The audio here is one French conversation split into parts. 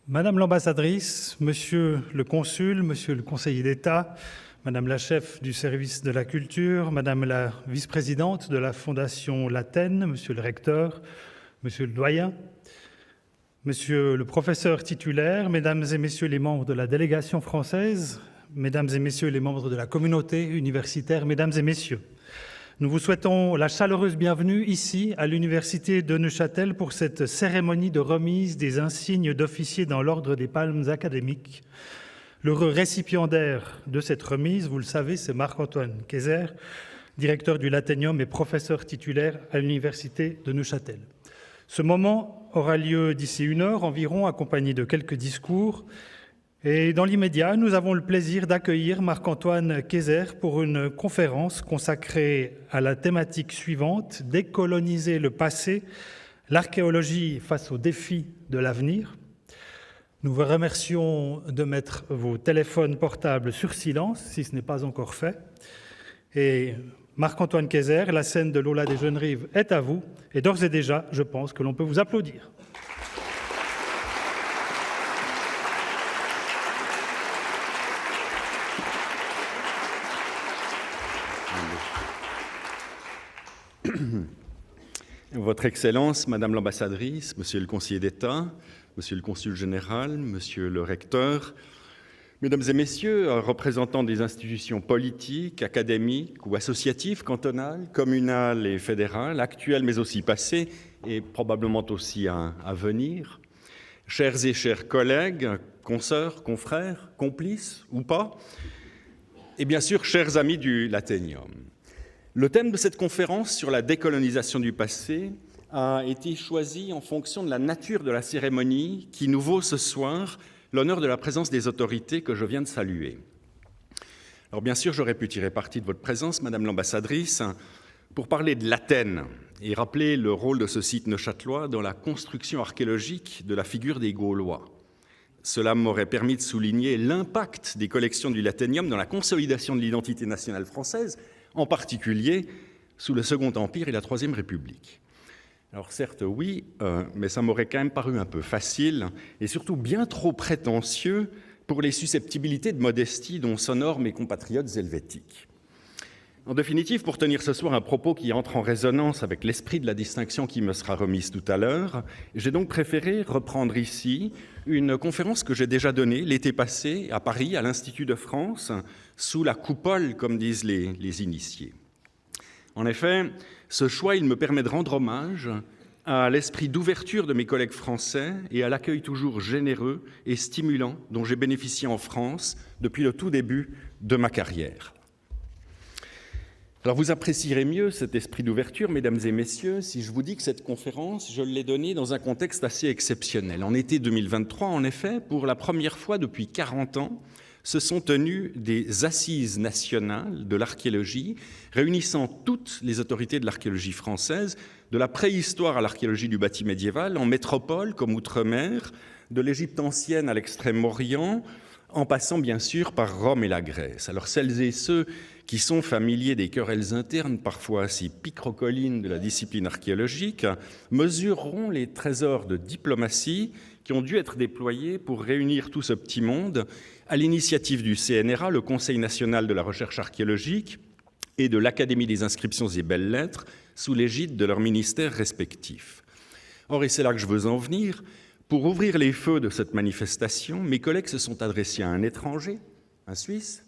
Madame l'ambassadrice, Monsieur le consul, Monsieur le conseiller d'État, Madame la chef du service de la culture, Madame la vice-présidente de la Fondation Laten, Monsieur le recteur, Monsieur le doyen, Monsieur le professeur titulaire, Mesdames et Messieurs les membres de la délégation française, Mesdames et Messieurs les membres de la communauté universitaire, Mesdames et Messieurs, nous vous souhaitons la chaleureuse bienvenue ici à l'Université de Neuchâtel pour cette cérémonie de remise des insignes d'officier dans l'Ordre des Palmes académiques. L'heureux récipiendaire de cette remise, vous le savez, c'est Marc-Antoine Kayser, directeur du Laténium et professeur titulaire à l'Université de Neuchâtel. Ce moment aura lieu d'ici 1 heure environ, accompagné de quelques discours. Et dans l'immédiat, nous avons le plaisir d'accueillir Marc-Antoine Kayser pour une conférence consacrée à la thématique suivante, décoloniser le passé, l'archéologie face aux défis de l'avenir. Nous vous remercions de mettre vos téléphones portables sur silence, si ce n'est pas encore fait. Et Marc-Antoine Kayser, la scène de l'Aula des Jeunes Rives est à vous. Et d'ores et déjà, je pense que l'on peut vous applaudir. Votre Excellence, Madame l'ambassadrice, Monsieur le conseiller d'État, Monsieur le consul général, Monsieur le recteur, Mesdames et Messieurs, représentants des institutions politiques, académiques ou associatives, cantonales, communales et fédérales, actuelles mais aussi passées et probablement aussi à venir, chers et chers collègues, consoeurs, confrères, complices ou pas, et bien sûr, chers amis du Laténium. Le thème de cette conférence sur la décolonisation du passé a été choisi en fonction de la nature de la cérémonie qui nous vaut ce soir l'honneur de la présence des autorités que je viens de saluer. Alors bien sûr, j'aurais pu tirer parti de votre présence, Madame l'ambassadrice, pour parler de l'Athènes et rappeler le rôle de ce site neuchâtelois dans la construction archéologique de la figure des Gaulois. Cela m'aurait permis de souligner l'impact des collections du Laténium dans la consolidation de l'identité nationale française, en particulier sous le Second Empire et la Troisième République. Alors certes, oui, mais ça m'aurait quand même paru un peu facile et surtout bien trop prétentieux pour les susceptibilités de modestie dont s'honorent mes compatriotes helvétiques. En définitive, pour tenir ce soir un propos qui entre en résonance avec l'esprit de la distinction qui me sera remise tout à l'heure, j'ai donc préféré reprendre ici une conférence que j'ai déjà donnée l'été passé à Paris, à l'Institut de France, sous la coupole, comme disent les initiés. En effet, ce choix, il me permet de rendre hommage à l'esprit d'ouverture de mes collègues français et à l'accueil toujours généreux et stimulant dont j'ai bénéficié en France depuis le tout début de ma carrière. Alors vous apprécierez mieux cet esprit d'ouverture, mesdames et messieurs, si je vous dis que cette conférence, je l'ai donnée dans un contexte assez exceptionnel. En été 2023, en effet, pour la première fois depuis 40 ans, se sont tenues des assises nationales de l'archéologie, réunissant toutes les autorités de l'archéologie française, de la préhistoire à l'archéologie du bâti médiéval, en métropole comme outre-mer, de l'Égypte ancienne à l'Extrême-Orient, en passant bien sûr par Rome et la Grèce. Alors celles et ceux qui sont familiers des querelles internes, parfois assez picrocolines de la discipline archéologique, mesureront les trésors de diplomatie qui ont dû être déployés pour réunir tout ce petit monde à l'initiative du CNRA, le Conseil national de la recherche archéologique, et de l'Académie des inscriptions et belles-lettres, sous l'égide de leurs ministères respectifs. Or, et c'est là que je veux en venir, pour ouvrir les feux de cette manifestation, mes collègues se sont adressés à un étranger, un Suisse,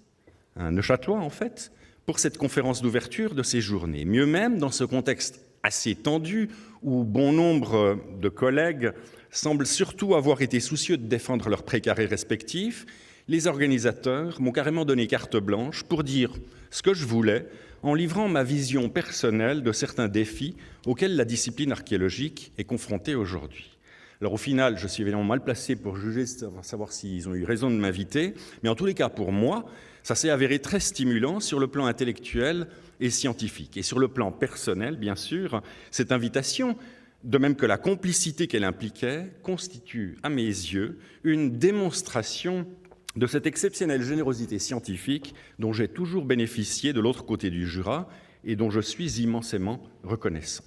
un Neuchâtelois en fait, pour cette conférence d'ouverture de ces journées. Mieux même, dans ce contexte assez tendu, où bon nombre de collègues semblent surtout avoir été soucieux de défendre leurs précarés respectifs, les organisateurs m'ont carrément donné carte blanche pour dire ce que je voulais, en livrant ma vision personnelle de certains défis auxquels la discipline archéologique est confrontée aujourd'hui. Alors au final, je suis évidemment mal placé pour juger, savoir s'ils ont eu raison de m'inviter, mais en tous les cas, pour moi, ça s'est avéré très stimulant sur le plan intellectuel et scientifique. Et sur le plan personnel, bien sûr, cette invitation, de même que la complicité qu'elle impliquait, constitue, à mes yeux, une démonstration de cette exceptionnelle générosité scientifique dont j'ai toujours bénéficié de l'autre côté du Jura et dont je suis immensément reconnaissant.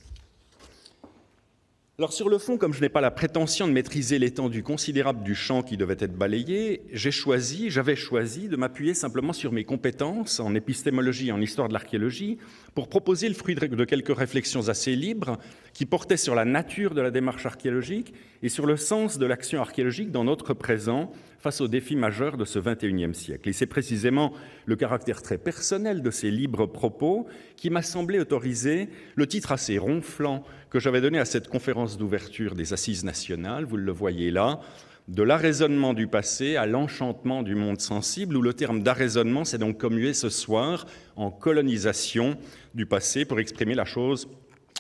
Alors sur le fond, comme je n'ai pas la prétention de maîtriser l'étendue considérable du champ qui devait être balayé, j'avais choisi de m'appuyer simplement sur mes compétences en épistémologie et en histoire de l'archéologie pour proposer le fruit de quelques réflexions assez libres qui portaient sur la nature de la démarche archéologique et sur le sens de l'action archéologique dans notre présent face aux défis majeurs de ce XXIe siècle. Et c'est précisément le caractère très personnel de ces libres propos qui m'a semblé autoriser le titre assez ronflant que j'avais donné à cette conférence d'ouverture des Assises nationales, vous le voyez là, de l'arraisonnement du passé à l'enchantement du monde sensible, où le terme d'arraisonnement s'est donc commué ce soir en colonisation du passé pour exprimer la chose,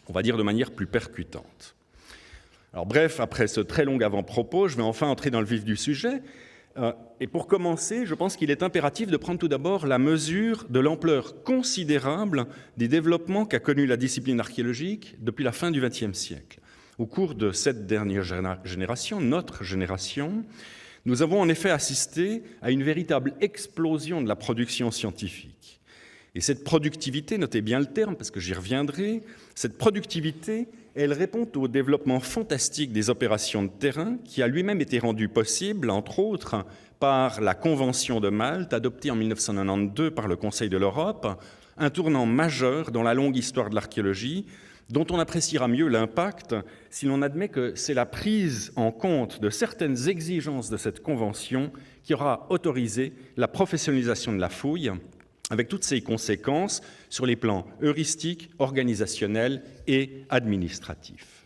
on va dire, de manière plus percutante. Alors bref, après ce très long avant-propos, je vais enfin entrer dans le vif du sujet. Et pour commencer, je pense qu'il est impératif de prendre tout d'abord la mesure de l'ampleur considérable des développements qu'a connue la discipline archéologique depuis la fin du XXe siècle. Au cours de cette dernière génération, notre génération, nous avons en effet assisté à une véritable explosion de la production scientifique. Et cette productivité, notez bien le terme parce que j'y reviendrai, cette productivité, elle répond au développement fantastique des opérations de terrain qui a lui-même été rendu possible, entre autres, par la Convention de Malte, adoptée en 1992 par le Conseil de l'Europe, un tournant majeur dans la longue histoire de l'archéologie, dont on appréciera mieux l'impact si l'on admet que c'est la prise en compte de certaines exigences de cette Convention qui aura autorisé la professionnalisation de la fouille, avec toutes ses conséquences sur les plans heuristiques, organisationnels et administratifs.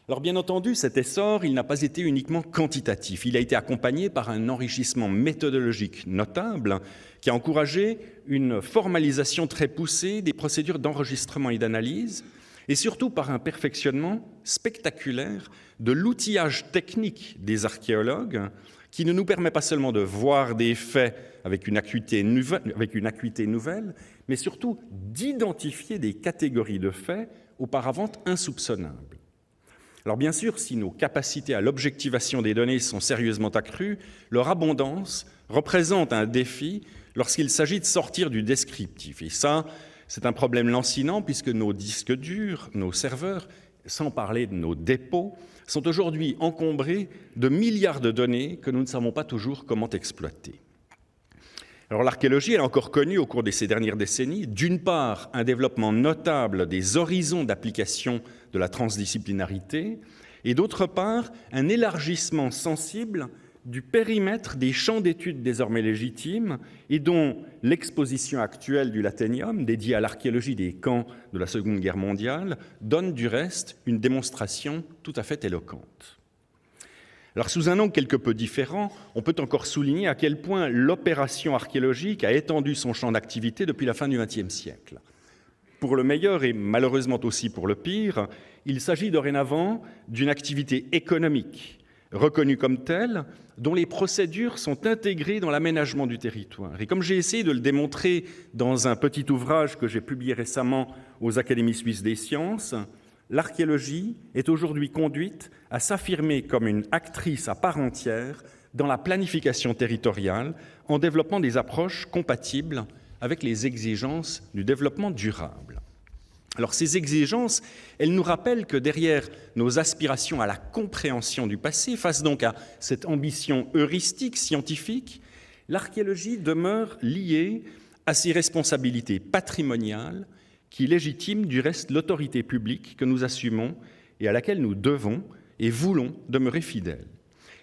Alors bien entendu, cet essor, il n'a pas été uniquement quantitatif. Il a été accompagné par un enrichissement méthodologique notable qui a encouragé une formalisation très poussée des procédures d'enregistrement et d'analyse, et surtout par un perfectionnement spectaculaire de l'outillage technique des archéologues qui ne nous permet pas seulement de voir des faits avec une acuité nouvelle, mais surtout d'identifier des catégories de faits auparavant insoupçonnables. Alors bien sûr, si nos capacités à l'objectivation des données sont sérieusement accrues, leur abondance représente un défi lorsqu'il s'agit de sortir du descriptif. Et ça, c'est un problème lancinant puisque nos disques durs, nos serveurs, sans parler de nos dépôts, sont aujourd'hui encombrés de milliards de données que nous ne savons pas toujours comment exploiter. Alors l'archéologie elle a encore connu au cours de ces dernières décennies, d'une part, un développement notable des horizons d'application de la transdisciplinarité, et d'autre part, un élargissement sensible du périmètre des champs d'études désormais légitimes et dont l'exposition actuelle du Laténium, dédiée à l'archéologie des camps de la Seconde Guerre mondiale, donne du reste une démonstration tout à fait éloquente. Alors, sous un angle quelque peu différent, on peut encore souligner à quel point l'opération archéologique a étendu son champ d'activité depuis la fin du XXe siècle. Pour le meilleur et malheureusement aussi pour le pire, il s'agit dorénavant d'une activité économique, reconnue comme telle, dont les procédures sont intégrées dans l'aménagement du territoire. Et comme j'ai essayé de le démontrer dans un petit ouvrage que j'ai publié récemment aux Académies suisses des sciences, l'archéologie est aujourd'hui conduite à s'affirmer comme une actrice à part entière dans la planification territoriale en développant des approches compatibles avec les exigences du développement durable. Alors ces exigences, elles nous rappellent que derrière nos aspirations à la compréhension du passé, face donc à cette ambition heuristique, scientifique, l'archéologie demeure liée à ses responsabilités patrimoniales qui légitiment du reste l'autorité publique que nous assumons et à laquelle nous devons et voulons demeurer fidèles.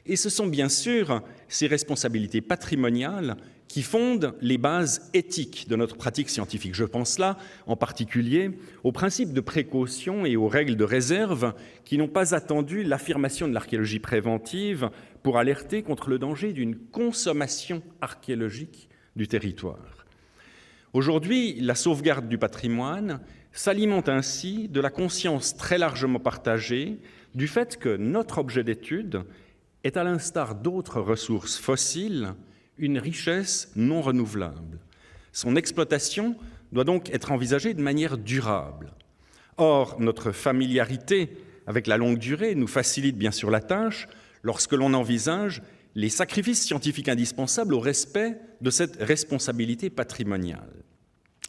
Et ce sont bien sûr ces responsabilités patrimoniales qui fondent les bases éthiques de notre pratique scientifique. Je pense là, en particulier, aux principes de précaution et aux règles de réserve qui n'ont pas attendu l'affirmation de l'archéologie préventive pour alerter contre le danger d'une consommation archéologique du territoire. Aujourd'hui, la sauvegarde du patrimoine s'alimente ainsi de la conscience très largement partagée du fait que notre objet d'étude est, à l'instar d'autres ressources fossiles, une richesse non renouvelable. Son exploitation doit donc être envisagée de manière durable. Or, notre familiarité avec la longue durée nous facilite bien sûr la tâche lorsque l'on envisage les sacrifices scientifiques indispensables au respect de cette responsabilité patrimoniale.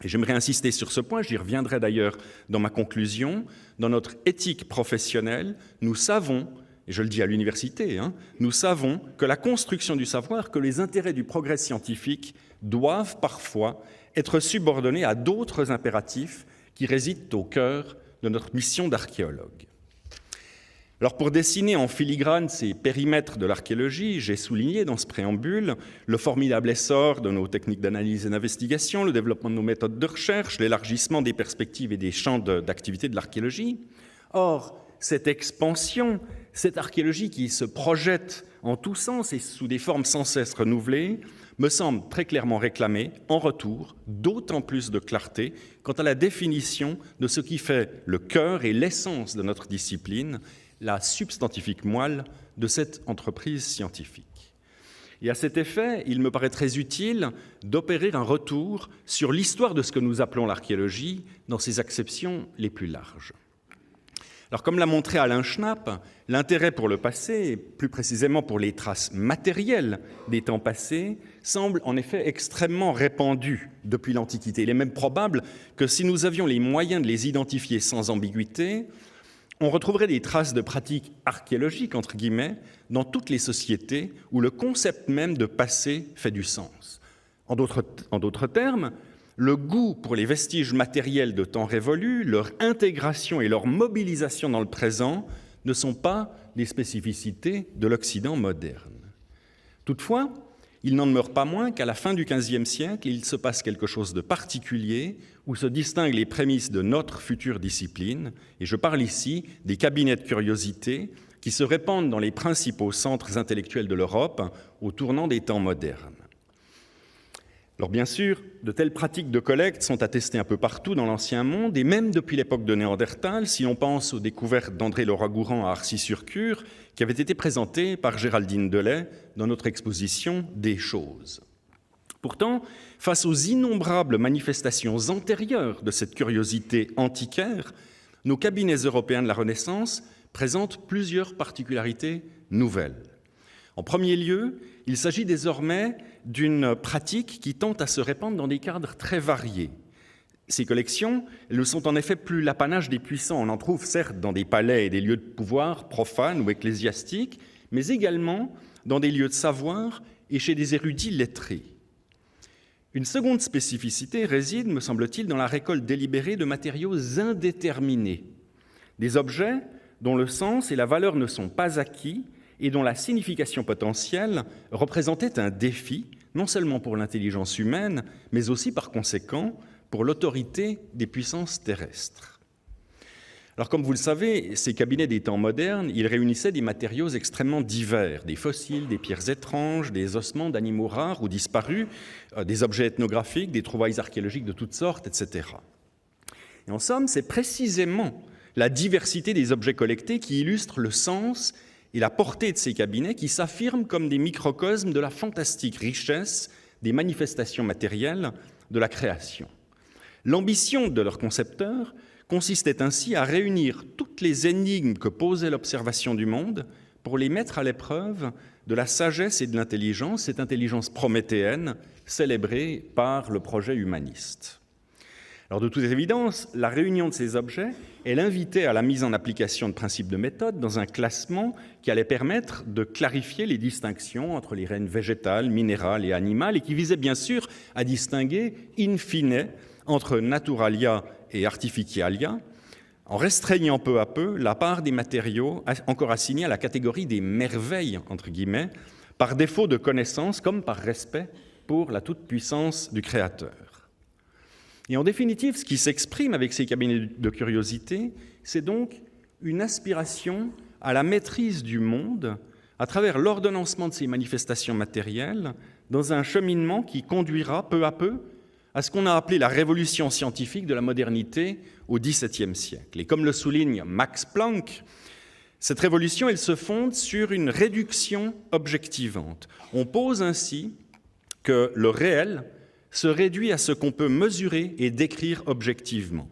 Et j'aimerais insister sur ce point, j'y reviendrai d'ailleurs dans ma conclusion. Dans notre éthique professionnelle, nous savons, et je le dis à l'université, nous savons que la construction du savoir, que les intérêts du progrès scientifique doivent parfois être subordonnés à d'autres impératifs qui résident au cœur de notre mission d'archéologue. Alors pour dessiner en filigrane ces périmètres de l'archéologie, j'ai souligné dans ce préambule le formidable essor de nos techniques d'analyse et d'investigation, le développement de nos méthodes de recherche, l'élargissement des perspectives et des champs d'activité de l'archéologie. Or, cette expansion, cette archéologie qui se projette en tous sens et sous des formes sans cesse renouvelées, me semble très clairement réclamer en retour d'autant plus de clarté quant à la définition de ce qui fait le cœur et l'essence de notre discipline, la substantifique moelle de cette entreprise scientifique. Et à cet effet, il me paraît très utile d'opérer un retour sur l'histoire de ce que nous appelons l'archéologie dans ses acceptions les plus larges. Alors, comme l'a montré Alain Schnapp, l'intérêt pour le passé, et plus précisément pour les traces matérielles des temps passés, semble en effet extrêmement répandu depuis l'Antiquité. Il est même probable que si nous avions les moyens de les identifier sans ambiguïté, on retrouverait des traces de pratiques archéologiques, entre guillemets, dans toutes les sociétés où le concept même de passé fait du sens. En d'autres termes, le goût pour les vestiges matériels de temps révolus, leur intégration et leur mobilisation dans le présent ne sont pas des spécificités de l'Occident moderne. Toutefois, il n'en demeure pas moins qu'à la fin du XVe siècle, il se passe quelque chose de particulier où se distinguent les prémices de notre future discipline, et je parle ici des cabinets de curiosité qui se répandent dans les principaux centres intellectuels de l'Europe au tournant des temps modernes. Alors bien sûr, de telles pratiques de collecte sont attestées un peu partout dans l'Ancien Monde, et même depuis l'époque de Néandertal, si l'on pense aux découvertes d'André Leroy-Gourhan à Arcy-sur-Cure, qui avaient été présentées par Géraldine Delay dans notre exposition « Des choses ». Pourtant, face aux innombrables manifestations antérieures de cette curiosité antiquaire, nos cabinets européens de la Renaissance présentent plusieurs particularités nouvelles. En premier lieu, il s'agit désormais d'une pratique qui tente à se répandre dans des cadres très variés. Ces collections, elles ne sont en effet plus l'apanage des puissants. On en trouve certes dans des palais et des lieux de pouvoir profanes ou ecclésiastiques, mais également dans des lieux de savoir et chez des érudits lettrés. Une seconde spécificité réside, me semble-t-il, dans la récolte délibérée de matériaux indéterminés, des objets dont le sens et la valeur ne sont pas acquis et dont la signification potentielle représentait un défi, non seulement pour l'intelligence humaine, mais aussi par conséquent pour l'autorité des puissances terrestres. Alors comme vous le savez, ces cabinets des temps modernes, ils réunissaient des matériaux extrêmement divers, des fossiles, des pierres étranges, des ossements d'animaux rares ou disparus, des objets ethnographiques, des trouvailles archéologiques de toutes sortes, etc. Et en somme, c'est précisément la diversité des objets collectés qui illustre le sens et la portée de ces cabinets qui s'affirment comme des microcosmes de la fantastique richesse des manifestations matérielles de la création. L'ambition de leurs concepteurs consistait ainsi à réunir toutes les énigmes que posait l'observation du monde pour les mettre à l'épreuve de la sagesse et de l'intelligence, cette intelligence prométhéenne célébrée par le projet humaniste. Alors, de toute évidence, la réunion de ces objets, elle invitait à la mise en application de principes de méthode dans un classement qui allait permettre de clarifier les distinctions entre les règnes végétales, minérales et animales, et qui visait bien sûr à distinguer in fine entre naturalia et artificialia, en restreignant peu à peu la part des matériaux encore assignés à la catégorie des merveilles, entre guillemets, par défaut de connaissance comme par respect pour la toute-puissance du Créateur. Et en définitive, ce qui s'exprime avec ces cabinets de curiosité, c'est donc une aspiration à la maîtrise du monde à travers l'ordonnancement de ces manifestations matérielles dans un cheminement qui conduira peu à peu à ce qu'on a appelé la révolution scientifique de la modernité au XVIIe siècle. Et comme le souligne Max Planck, cette révolution, elle se fonde sur une réduction objectivante. On pose ainsi que le réel se réduit à ce qu'on peut mesurer et décrire objectivement.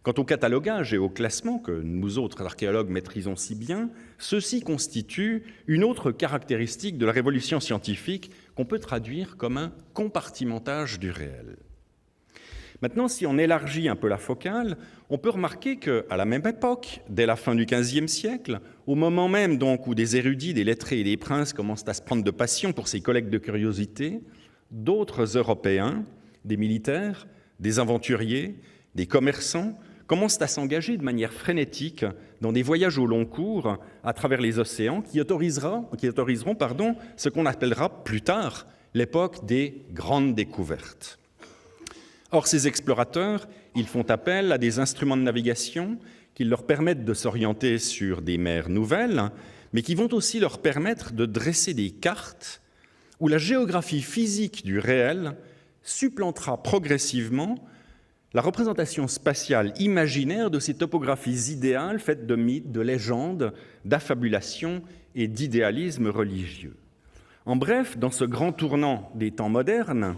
Quant au catalogage et au classement que nous autres archéologues maîtrisons si bien, ceci constitue une autre caractéristique de la révolution scientifique qu'on peut traduire comme un compartimentage du réel. Maintenant, si on élargit un peu la focale, on peut remarquer qu'à la même époque, dès la fin du XVe siècle, au moment même donc où des érudits, des lettrés et des princes commencent à se prendre de passion pour ces collectes de curiosités, d'autres Européens, des militaires, des aventuriers, des commerçants, commencent à s'engager de manière frénétique dans des voyages au long cours à travers les océans qui autoriseront ce qu'on appellera plus tard l'époque des grandes découvertes. Or, ces explorateurs, ils font appel à des instruments de navigation qui leur permettent de s'orienter sur des mers nouvelles, mais qui vont aussi leur permettre de dresser des cartes où la géographie physique du réel supplantera progressivement la représentation spatiale imaginaire de ces topographies idéales faites de mythes, de légendes, d'affabulations et d'idéalisme religieux. En bref, dans ce grand tournant des temps modernes,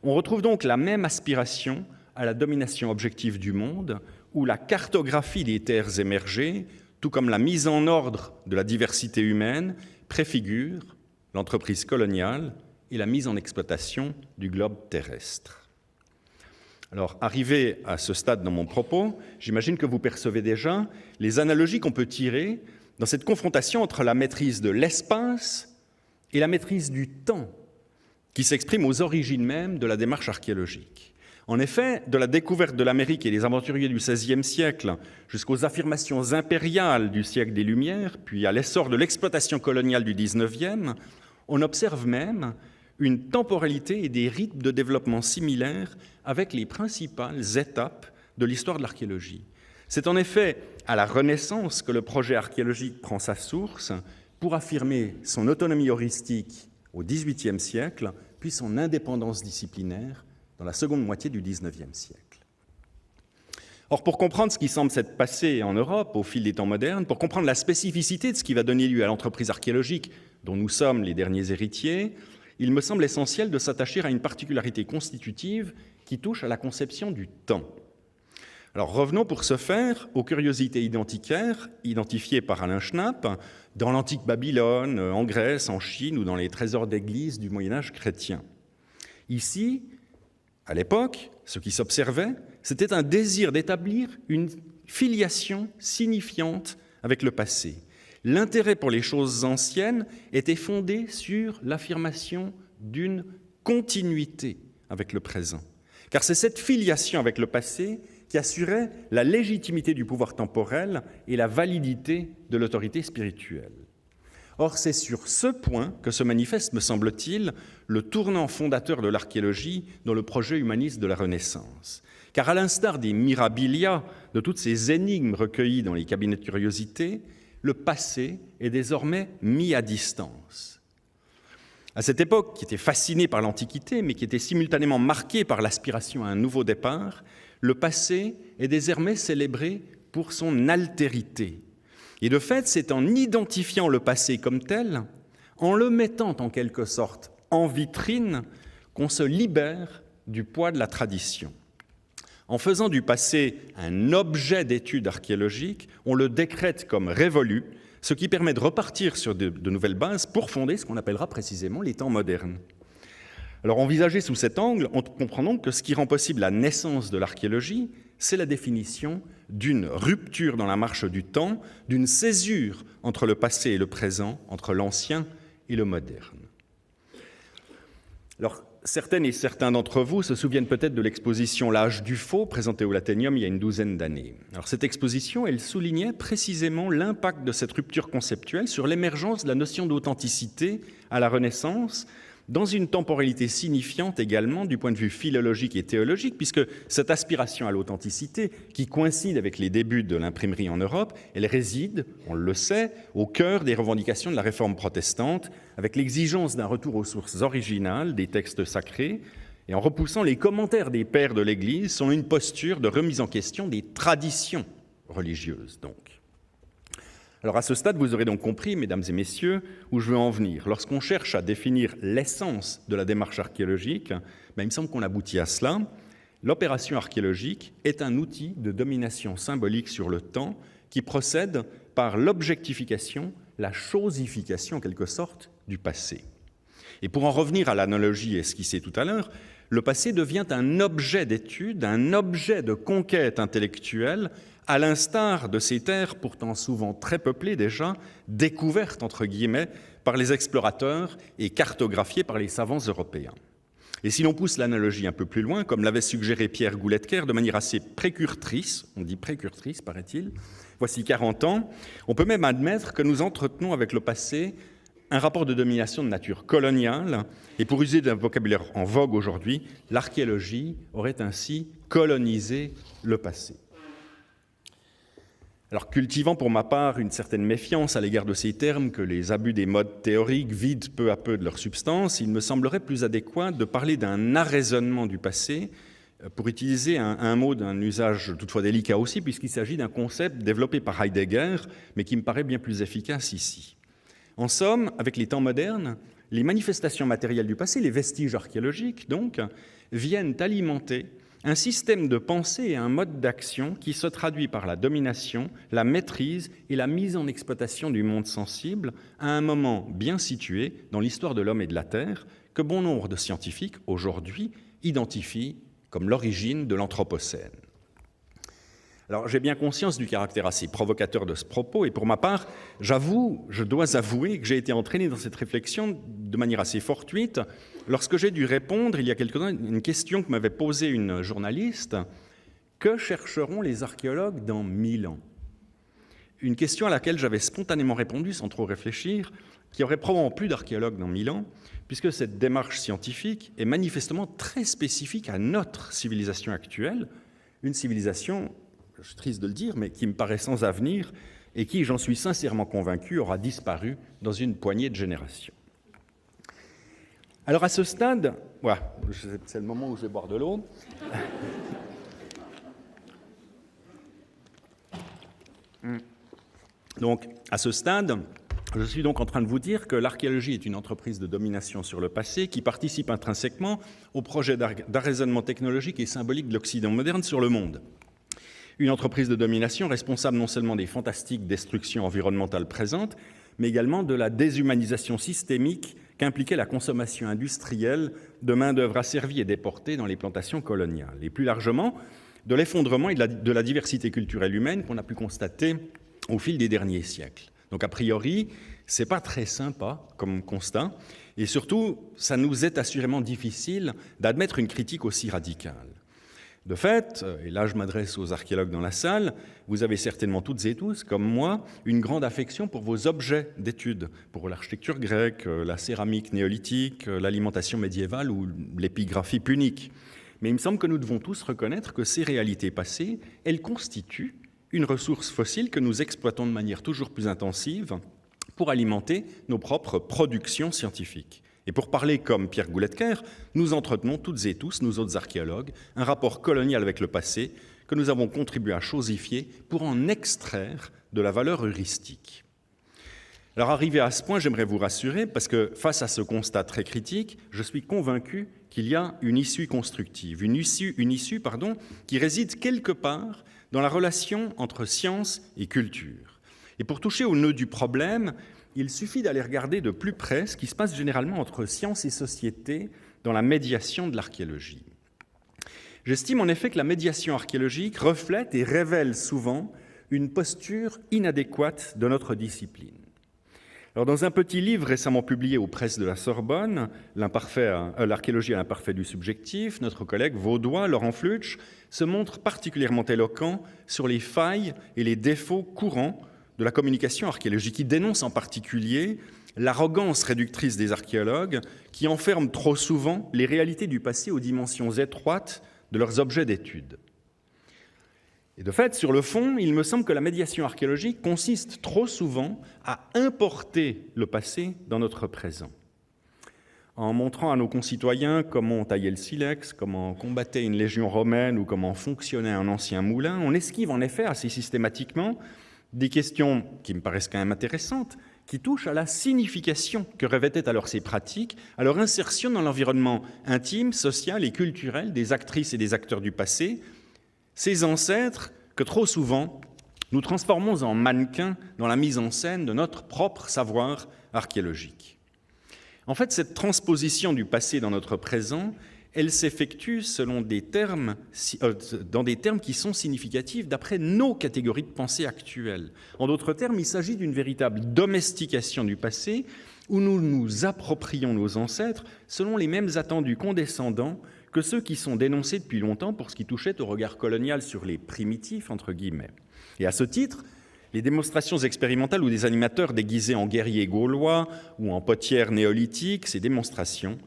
on retrouve donc la même aspiration à la domination objective du monde, où la cartographie des terres émergées, tout comme la mise en ordre de la diversité humaine, préfigure l'entreprise coloniale et la mise en exploitation du globe terrestre. Alors, arrivé à ce stade dans mon propos, j'imagine que vous percevez déjà les analogies qu'on peut tirer dans cette confrontation entre la maîtrise de l'espace et la maîtrise du temps, qui s'exprime aux origines même de la démarche archéologique. En effet, de la découverte de l'Amérique et des aventuriers du XVIe siècle jusqu'aux affirmations impériales du siècle des Lumières, puis à l'essor de l'exploitation coloniale du XIXe, on observe même une temporalité et des rythmes de développement similaires avec les principales étapes de l'histoire de l'archéologie. C'est en effet à la Renaissance que le projet archéologique prend sa source pour affirmer son autonomie heuristique au XVIIIe siècle, puis son indépendance disciplinaire dans la seconde moitié du XIXe siècle. Or, pour comprendre ce qui semble s'être passé en Europe au fil des temps modernes, pour comprendre la spécificité de ce qui va donner lieu à l'entreprise archéologique dont nous sommes les derniers héritiers, il me semble essentiel de s'attacher à une particularité constitutive qui touche à la conception du temps. Alors revenons pour ce faire aux curiosités identitaires identifiées par Alain Schnapp dans l'antique Babylone, en Grèce, en Chine ou dans les trésors d'église du Moyen-Âge chrétien. Ici, à l'époque, ce qui s'observait, c'était un désir d'établir une filiation signifiante avec le passé. L'intérêt pour les choses anciennes était fondé sur l'affirmation d'une continuité avec le présent. Car c'est cette filiation avec le passé qui assurait la légitimité du pouvoir temporel et la validité de l'autorité spirituelle. Or, c'est sur ce point que se manifeste, me semble-t-il, le tournant fondateur de l'archéologie dans le projet humaniste de la Renaissance. Car à l'instar des mirabilia, de toutes ces énigmes recueillies dans les cabinets de curiosité, le passé est désormais mis à distance. À cette époque, qui était fascinée par l'Antiquité, mais qui était simultanément marquée par l'aspiration à un nouveau départ, le passé est désormais célébré pour son altérité. Et de fait, c'est en identifiant le passé comme tel, en le mettant en quelque sorte en vitrine, qu'on se libère du poids de la tradition. En faisant du passé un objet d'étude archéologique, on le décrète comme révolu, ce qui permet de repartir sur de nouvelles bases pour fonder ce qu'on appellera précisément les temps modernes. Alors, envisagé sous cet angle, on comprend donc que ce qui rend possible la naissance de l'archéologie, c'est la définition d'une rupture dans la marche du temps, d'une césure entre le passé et le présent, entre l'ancien et le moderne. Alors, certaines et certains d'entre vous se souviennent peut-être de l'exposition L'âge du faux, présentée au Laténium il y a une douzaine d'années. Alors, cette exposition, elle soulignait précisément l'impact de cette rupture conceptuelle sur l'émergence de la notion d'authenticité à la Renaissance, dans une temporalité signifiante également du point de vue philologique et théologique, puisque cette aspiration à l'authenticité, qui coïncide avec les débuts de l'imprimerie en Europe, elle réside, on le sait, au cœur des revendications de la réforme protestante, avec l'exigence d'un retour aux sources originales des textes sacrés, et en repoussant les commentaires des pères de l'Église selon une posture de remise en question des traditions religieuses, donc. Alors à ce stade, vous aurez donc compris, mesdames et messieurs, où je veux en venir. Lorsqu'on cherche à définir l'essence de la démarche archéologique, il me semble qu'on aboutit à cela. L'opération archéologique est un outil de domination symbolique sur le temps qui procède par l'objectification, la chosification en quelque sorte du passé. Et pour en revenir à l'analogie esquissée tout à l'heure, le passé devient un objet d'étude, un objet de conquête intellectuelle, à l'instar de ces terres, pourtant souvent très peuplées déjà, découvertes, entre guillemets, par les explorateurs et cartographiées par les savants européens. Et si l'on pousse l'analogie un peu plus loin, comme l'avait suggéré Pierre Gouletker de manière assez précurtrice, on dit précurtrice, paraît-il, voici 40 ans, on peut même admettre que nous entretenons avec le passé un rapport de domination de nature coloniale, et pour user d'un vocabulaire en vogue aujourd'hui, l'archéologie aurait ainsi colonisé le passé. Alors, cultivant pour ma part une certaine méfiance à l'égard de ces termes que les abus des modes théoriques vident peu à peu de leur substance, il me semblerait plus adéquat de parler d'un arraisonnement du passé, pour utiliser un mot d'un usage toutefois délicat aussi, puisqu'il s'agit d'un concept développé par Heidegger, mais qui me paraît bien plus efficace ici. En somme, avec les temps modernes, les manifestations matérielles du passé, les vestiges archéologiques donc, viennent alimenter un système de pensée et un mode d'action qui se traduit par la domination, la maîtrise et la mise en exploitation du monde sensible à un moment bien situé dans l'histoire de l'homme et de la Terre que bon nombre de scientifiques aujourd'hui identifient comme l'origine de l'Anthropocène. Alors, j'ai bien conscience du caractère assez provocateur de ce propos, et pour ma part, je dois avouer que j'ai été entraîné dans cette réflexion de manière assez fortuite lorsque j'ai dû répondre, il y a quelque temps, à une question que m'avait posée une journaliste. Que chercheront les archéologues dans 1000 ans ? Une question à laquelle j'avais spontanément répondu, sans trop réfléchir, qu'il n'y aurait probablement plus d'archéologues dans 1000 ans, puisque cette démarche scientifique est manifestement très spécifique à notre civilisation actuelle, une civilisation, je suis triste de le dire, mais qui me paraît sans avenir et qui, j'en suis sincèrement convaincu, aura disparu dans une poignée de générations. Alors à ce stade, voilà, c'est le moment où je vais boire de l'eau. Donc à ce stade, je suis donc en train de vous dire que l'archéologie est une entreprise de domination sur le passé qui participe intrinsèquement au projet d'arraisonnement technologique et symbolique de l'Occident moderne sur le monde. Une entreprise de domination responsable non seulement des fantastiques destructions environnementales présentes, mais également de la déshumanisation systémique qu'impliquait la consommation industrielle de main-d'œuvre asservie et déportée dans les plantations coloniales. Et plus largement, de l'effondrement et de la diversité culturelle humaine qu'on a pu constater au fil des derniers siècles. Donc a priori, ce n'est pas très sympa comme constat, et surtout, ça nous est assurément difficile d'admettre une critique aussi radicale. De fait, et là je m'adresse aux archéologues dans la salle, vous avez certainement toutes et tous, comme moi, une grande affection pour vos objets d'étude, pour l'architecture grecque, la céramique néolithique, l'alimentation médiévale ou l'épigraphie punique. Mais il me semble que nous devons tous reconnaître que ces réalités passées, elles constituent une ressource fossile que nous exploitons de manière toujours plus intensive pour alimenter nos propres productions scientifiques. Et pour parler comme Pierre Gouletker, nous entretenons toutes et tous, nous autres archéologues, un rapport colonial avec le passé que nous avons contribué à chosifier pour en extraire de la valeur heuristique. Alors arrivé à ce point, j'aimerais vous rassurer, parce que face à ce constat très critique, je suis convaincu qu'il y a une issue constructive, une issue qui réside quelque part dans la relation entre science et culture. Et pour toucher au nœud du problème, il suffit d'aller regarder de plus près ce qui se passe généralement entre science et société dans la médiation de l'archéologie. J'estime en effet que la médiation archéologique reflète et révèle souvent une posture inadéquate de notre discipline. Alors, dans un petit livre récemment publié aux presses de la Sorbonne, l'archéologie à l'imparfait du subjectif, notre collègue vaudois Laurent Flutsch se montre particulièrement éloquent sur les failles et les défauts courants de la communication archéologique. Il dénonce en particulier l'arrogance réductrice des archéologues qui enferment trop souvent les réalités du passé aux dimensions étroites de leurs objets d'étude. Et de fait, sur le fond, il me semble que la médiation archéologique consiste trop souvent à importer le passé dans notre présent. En montrant à nos concitoyens comment on taillait le silex, comment on combattait une légion romaine ou comment fonctionnait un ancien moulin, on esquive en effet assez systématiquement des questions qui me paraissent quand même intéressantes, qui touchent à la signification que revêtaient alors ces pratiques, à leur insertion dans l'environnement intime, social et culturel des actrices et des acteurs du passé, ces ancêtres que trop souvent nous transformons en mannequins dans la mise en scène de notre propre savoir archéologique. En fait, cette transposition du passé dans notre présent, elle s'effectue selon dans des termes qui sont significatifs d'après nos catégories de pensée actuelles. En d'autres termes, il s'agit d'une véritable domestication du passé où nous nous approprions nos ancêtres selon les mêmes attendus condescendants que ceux qui sont dénoncés depuis longtemps pour ce qui touchait au regard colonial sur les primitifs, entre guillemets. Et à ce titre, les démonstrations expérimentales où des animateurs déguisés en guerriers gaulois ou en potières néolithiques, ces démonstrations,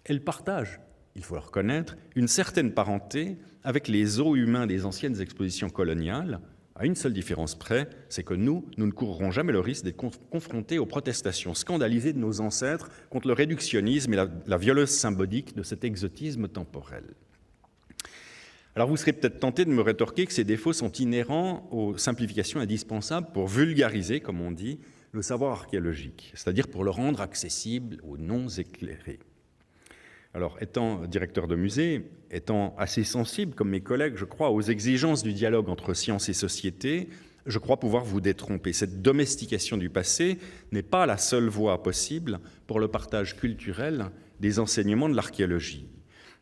elles partagent, il faut le reconnaître, une certaine parenté avec les os humains des anciennes expositions coloniales, à une seule différence près, c'est que nous ne courrons jamais le risque d'être confrontés aux protestations scandalisées de nos ancêtres contre le réductionnisme et la violeuse symbolique de cet exotisme temporel. Alors vous serez peut-être tenté de me rétorquer que ces défauts sont inhérents aux simplifications indispensables pour vulgariser, comme on dit, le savoir archéologique, c'est-à-dire pour le rendre accessible aux non-éclairés. Alors, étant directeur de musée, étant assez sensible, comme mes collègues, je crois, aux exigences du dialogue entre science et société, je crois pouvoir vous détromper. Cette domestication du passé n'est pas la seule voie possible pour le partage culturel des enseignements de l'archéologie.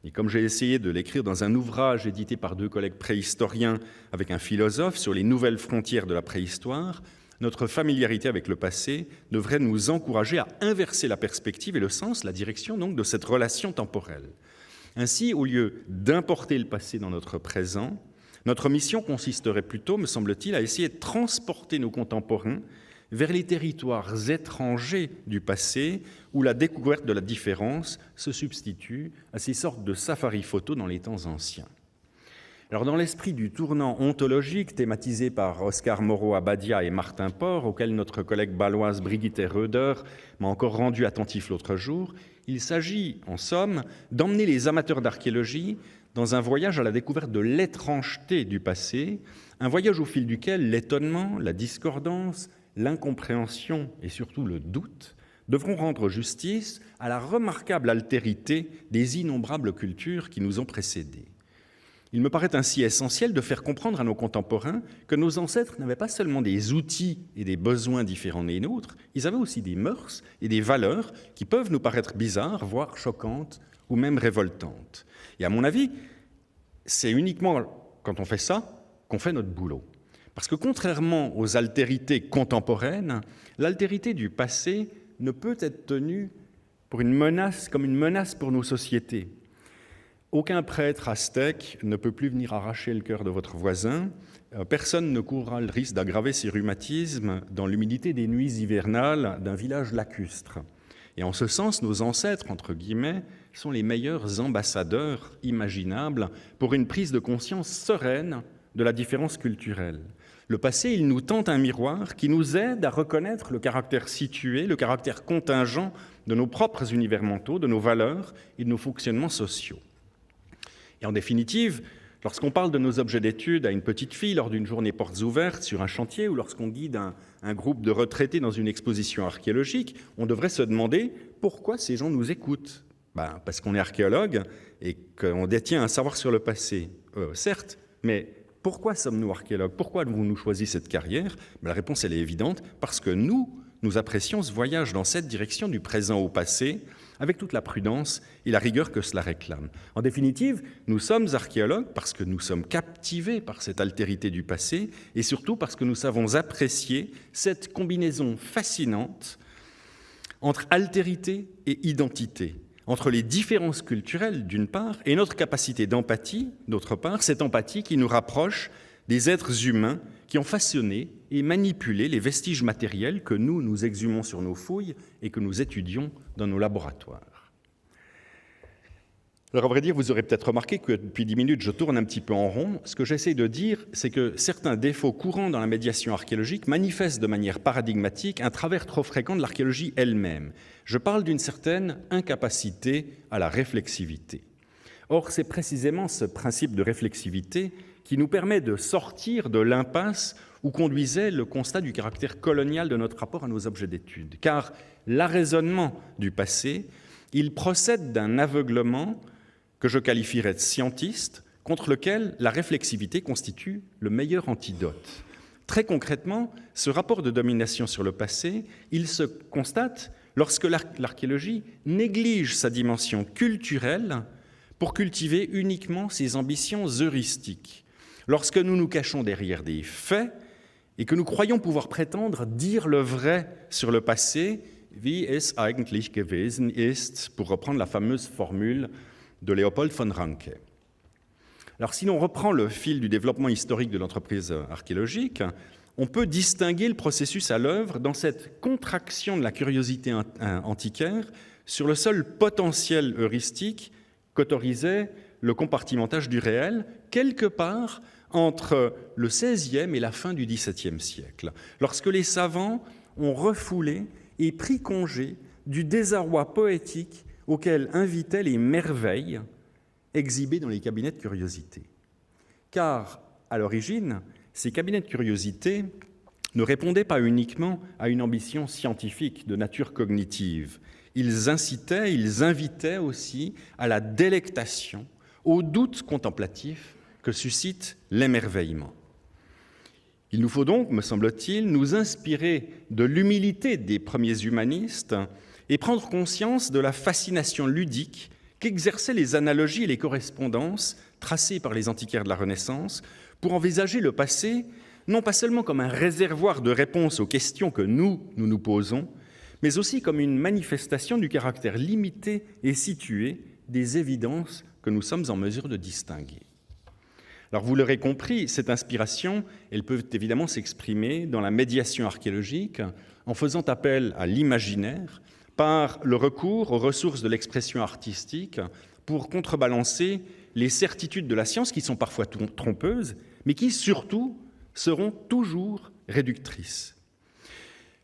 Et comme j'ai essayé de l'écrire dans un ouvrage édité par 2 collègues préhistoriens avec un philosophe sur les nouvelles frontières de la préhistoire, notre familiarité avec le passé devrait nous encourager à inverser la perspective et le sens, la direction donc de cette relation temporelle. Ainsi, au lieu d'importer le passé dans notre présent, notre mission consisterait plutôt, me semble-t-il, à essayer de transporter nos contemporains vers les territoires étrangers du passé où la découverte de la différence se substitue à ces sortes de safari-photos dans les temps anciens. Alors, dans l'esprit du tournant ontologique thématisé par Oscar Moreau-Abadia et Martin Port, auquel notre collègue bâloise Brigitte Röder m'a encore rendu attentif l'autre jour, il s'agit, en somme, d'emmener les amateurs d'archéologie dans un voyage à la découverte de l'étrangeté du passé, un voyage au fil duquel l'étonnement, la discordance, l'incompréhension et surtout le doute devront rendre justice à la remarquable altérité des innombrables cultures qui nous ont précédés. Il me paraît ainsi essentiel de faire comprendre à nos contemporains que nos ancêtres n'avaient pas seulement des outils et des besoins différents des nôtres, ils avaient aussi des mœurs et des valeurs qui peuvent nous paraître bizarres, voire choquantes ou même révoltantes. Et à mon avis, c'est uniquement quand on fait ça qu'on fait notre boulot. Parce que contrairement aux altérités contemporaines, l'altérité du passé ne peut être tenue comme une menace pour nos sociétés. Aucun prêtre aztèque ne peut plus venir arracher le cœur de votre voisin. Personne ne courra le risque d'aggraver ses rhumatismes dans l'humidité des nuits hivernales d'un village lacustre. Et en ce sens, nos ancêtres, entre guillemets, sont les meilleurs ambassadeurs imaginables pour une prise de conscience sereine de la différence culturelle. Le passé, il nous tend un miroir qui nous aide à reconnaître le caractère situé, le caractère contingent de nos propres univers mentaux, de nos valeurs et de nos fonctionnements sociaux. Et en définitive, lorsqu'on parle de nos objets d'étude à une petite fille lors d'une journée portes ouvertes sur un chantier ou lorsqu'on guide un groupe de retraités dans une exposition archéologique, on devrait se demander pourquoi ces gens nous écoutent. Parce qu'on est archéologue et qu'on détient un savoir sur le passé. Certes, mais pourquoi sommes-nous archéologues? Pourquoi avons-nous choisi cette carrière? La réponse, elle est évidente, parce que nous apprécions ce voyage dans cette direction du présent au passé, avec toute la prudence et la rigueur que cela réclame. En définitive, nous sommes archéologues parce que nous sommes captivés par cette altérité du passé et surtout parce que nous savons apprécier cette combinaison fascinante entre altérité et identité, entre les différences culturelles d'une part et notre capacité d'empathie d'autre part, cette empathie qui nous rapproche des êtres humains qui ont façonné et manipulé les vestiges matériels que nous exhumons sur nos fouilles et que nous étudions dans nos laboratoires. Alors, à vrai dire, vous aurez peut-être remarqué que depuis 10 minutes, je tourne un petit peu en rond. Ce que j'essaie de dire, c'est que certains défauts courants dans la médiation archéologique manifestent de manière paradigmatique un travers trop fréquent de l'archéologie elle-même. Je parle d'une certaine incapacité à la réflexivité. Or, c'est précisément ce principe de réflexivité qui nous permet de sortir de l'impasse où conduisait le constat du caractère colonial de notre rapport à nos objets d'étude. Car l'arraisonnement du passé, il procède d'un aveuglement que je qualifierais de scientiste, contre lequel la réflexivité constitue le meilleur antidote. Très concrètement, ce rapport de domination sur le passé, il se constate lorsque l'archéologie néglige sa dimension culturelle pour cultiver uniquement ses ambitions heuristiques. Lorsque nous nous cachons derrière des faits et que nous croyons pouvoir prétendre dire le vrai sur le passé, wie es eigentlich gewesen ist, pour reprendre la fameuse formule de Léopold von Ranke. Alors, si l'on reprend le fil du développement historique de l'entreprise archéologique, on peut distinguer le processus à l'œuvre dans cette contraction de la curiosité antiquaire sur le seul potentiel heuristique qu'autorisait le compartimentage du réel, quelque part entre le XVIe et la fin du XVIIe siècle, lorsque les savants ont refoulé et pris congé du désarroi poétique auquel invitaient les merveilles exhibées dans les cabinets de curiosité. Car, à l'origine, ces cabinets de curiosité ne répondaient pas uniquement à une ambition scientifique de nature cognitive. Ils incitaient, ils invitaient aussi à la délectation, au doute contemplatif que suscite l'émerveillement. Il nous faut donc, me semble-t-il, nous inspirer de l'humilité des premiers humanistes et prendre conscience de la fascination ludique qu'exerçaient les analogies et les correspondances tracées par les antiquaires de la Renaissance pour envisager le passé non pas seulement comme un réservoir de réponses aux questions que nous posons, mais aussi comme une manifestation du caractère limité et situé des évidences que nous sommes en mesure de distinguer. Alors vous l'aurez compris, cette inspiration, elle peut évidemment s'exprimer dans la médiation archéologique en faisant appel à l'imaginaire par le recours aux ressources de l'expression artistique pour contrebalancer les certitudes de la science qui sont parfois trompeuses, mais qui surtout seront toujours réductrices.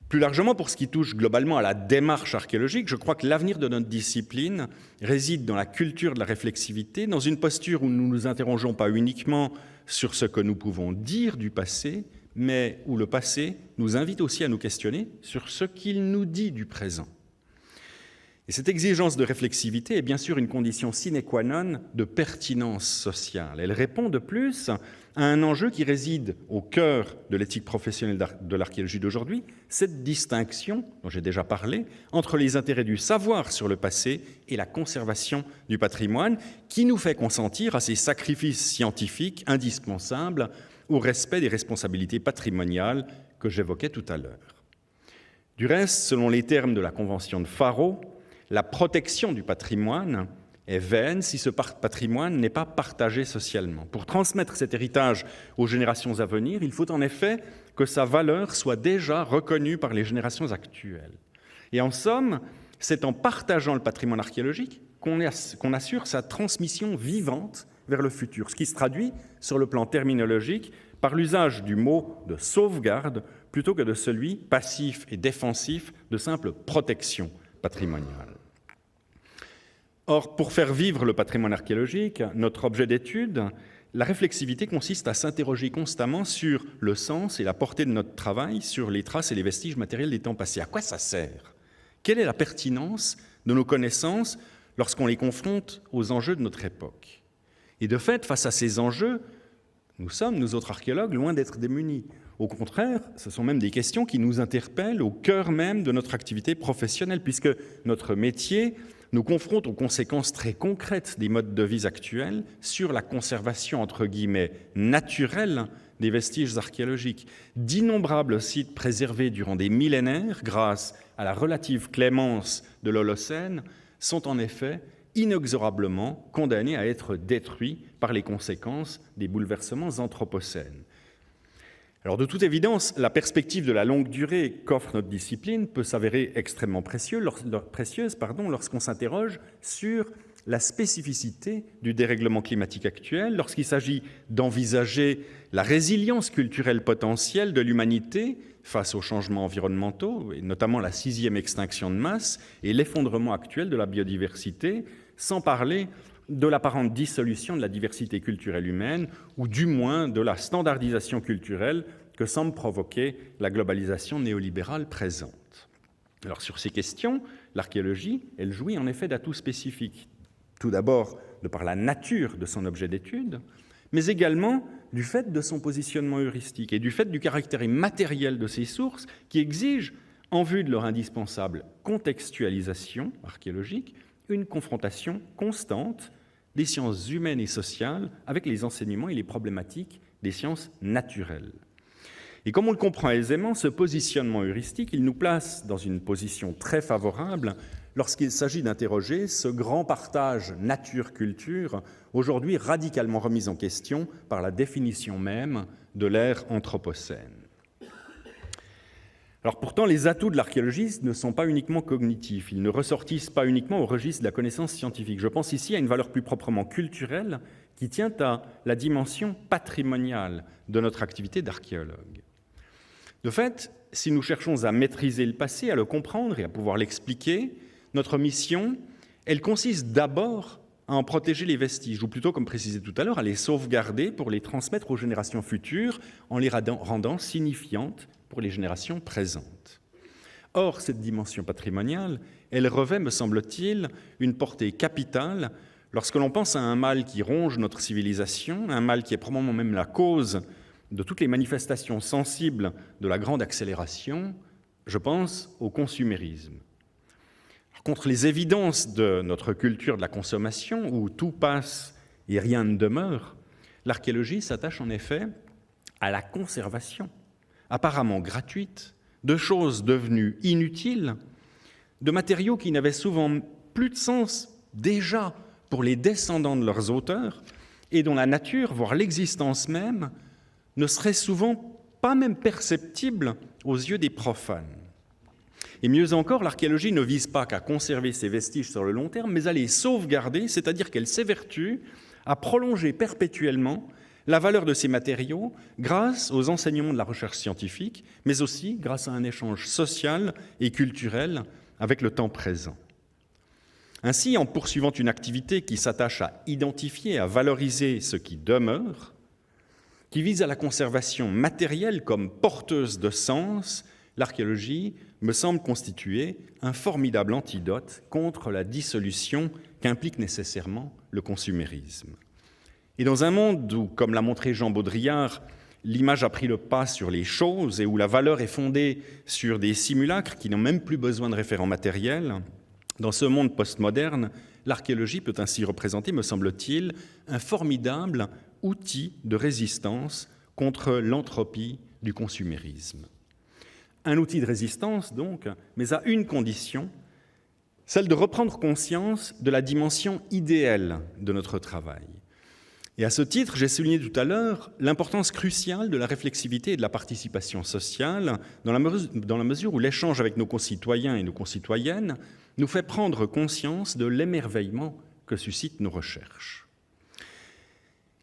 Plus largement, pour ce qui touche globalement à la démarche archéologique, je crois que l'avenir de notre discipline réside dans la culture de la réflexivité, dans une posture où nous ne nous interrogeons pas uniquement sur ce que nous pouvons dire du passé, mais où le passé nous invite aussi à nous questionner sur ce qu'il nous dit du présent. Et cette exigence de réflexivité est bien sûr une condition sine qua non de pertinence sociale. Elle répond de plus à un enjeu qui réside au cœur de l'éthique professionnelle de l'archéologie d'aujourd'hui, cette distinction, dont j'ai déjà parlé, entre les intérêts du savoir sur le passé et la conservation du patrimoine, qui nous fait consentir à ces sacrifices scientifiques indispensables au respect des responsabilités patrimoniales que j'évoquais tout à l'heure. Du reste, selon les termes de la Convention de Faro, la protection du patrimoine est vaine si ce patrimoine n'est pas partagé socialement. Pour transmettre cet héritage aux générations à venir, il faut en effet que sa valeur soit déjà reconnue par les générations actuelles. Et en somme, c'est en partageant le patrimoine archéologique qu'on assure sa transmission vivante vers le futur, ce qui se traduit sur le plan terminologique par l'usage du mot de sauvegarde plutôt que de celui passif et défensif de simple protection patrimoniale. Or, pour faire vivre le patrimoine archéologique, notre objet d'étude, la réflexivité consiste à s'interroger constamment sur le sens et la portée de notre travail, sur les traces et les vestiges matériels des temps passés. À quoi ça sert ? Quelle est la pertinence de nos connaissances lorsqu'on les confronte aux enjeux de notre époque ? Et de fait, face à ces enjeux, nous autres archéologues, loin d'être démunis. Au contraire, ce sont même des questions qui nous interpellent au cœur même de notre activité professionnelle, puisque notre métier nous confronte aux conséquences très concrètes des modes de vie actuels sur la conservation, entre guillemets, naturelle des vestiges archéologiques. D'innombrables sites préservés durant des millénaires, grâce à la relative clémence de l'Holocène, sont en effet inexorablement condamnés à être détruits par les conséquences des bouleversements anthropocènes. Alors, de toute évidence, la perspective de la longue durée qu'offre notre discipline peut s'avérer extrêmement précieuse lorsqu'on s'interroge sur la spécificité du dérèglement climatique actuel, lorsqu'il s'agit d'envisager la résilience culturelle potentielle de l'humanité face aux changements environnementaux, et notamment la 6e extinction de masse et l'effondrement actuel de la biodiversité, sans parler de l'apparente dissolution de la diversité culturelle humaine, ou du moins de la standardisation culturelle que semble provoquer la globalisation néolibérale présente. Alors sur ces questions, l'archéologie, elle jouit en effet d'atouts spécifiques. Tout d'abord, de par la nature de son objet d'étude, mais également du fait de son positionnement heuristique et du fait du caractère immatériel de ses sources qui exigent, en vue de leur indispensable contextualisation archéologique, une confrontation constante des sciences humaines et sociales avec les enseignements et les problématiques des sciences naturelles. Et comme on le comprend aisément, ce positionnement heuristique, il nous place dans une position très favorable lorsqu'il s'agit d'interroger ce grand partage nature-culture, aujourd'hui radicalement remis en question par la définition même de l'ère anthropocène. Alors pourtant, les atouts de l'archéologie ne sont pas uniquement cognitifs, ils ne ressortissent pas uniquement au registre de la connaissance scientifique. Je pense ici à une valeur plus proprement culturelle qui tient à la dimension patrimoniale de notre activité d'archéologue. De fait, si nous cherchons à maîtriser le passé, à le comprendre et à pouvoir l'expliquer, notre mission, elle consiste d'abord à en protéger les vestiges, ou plutôt, comme précisé tout à l'heure, à les sauvegarder pour les transmettre aux générations futures en les rendant signifiantes pour les générations présentes. Or, cette dimension patrimoniale, elle revêt, me semble-t-il, une portée capitale lorsque l'on pense à un mal qui ronge notre civilisation, un mal qui est probablement même la cause de toutes les manifestations sensibles de la grande accélération, je pense au consumérisme. Contre les évidences de notre culture de la consommation, où tout passe et rien ne demeure, l'archéologie s'attache en effet à la conservation, apparemment gratuite, de choses devenues inutiles, de matériaux qui n'avaient souvent plus de sens déjà pour les descendants de leurs auteurs et dont la nature, voire l'existence même, ne serait souvent pas même perceptible aux yeux des profanes. Et mieux encore, l'archéologie ne vise pas qu'à conserver ces vestiges sur le long terme, mais à les sauvegarder, c'est-à-dire qu'elle s'évertue à prolonger perpétuellement la valeur de ces matériaux grâce aux enseignements de la recherche scientifique, mais aussi grâce à un échange social et culturel avec le temps présent. Ainsi, en poursuivant une activité qui s'attache à identifier, à valoriser ce qui demeure, qui vise à la conservation matérielle comme porteuse de sens, l'archéologie me semble constituer un formidable antidote contre la dissolution qu'implique nécessairement le consumérisme. Et dans un monde où, comme l'a montré Jean Baudrillard, l'image a pris le pas sur les choses et où la valeur est fondée sur des simulacres qui n'ont même plus besoin de référents matériels, dans ce monde postmoderne, l'archéologie peut ainsi représenter, me semble-t-il, un formidable outil de résistance contre l'entropie du consumérisme. Un outil de résistance, donc, mais à une condition, celle de reprendre conscience de la dimension idéale de notre travail. Et à ce titre, j'ai souligné tout à l'heure l'importance cruciale de la réflexivité et de la participation sociale, dans la mesure où l'échange avec nos concitoyens et nos concitoyennes nous fait prendre conscience de l'émerveillement que suscitent nos recherches.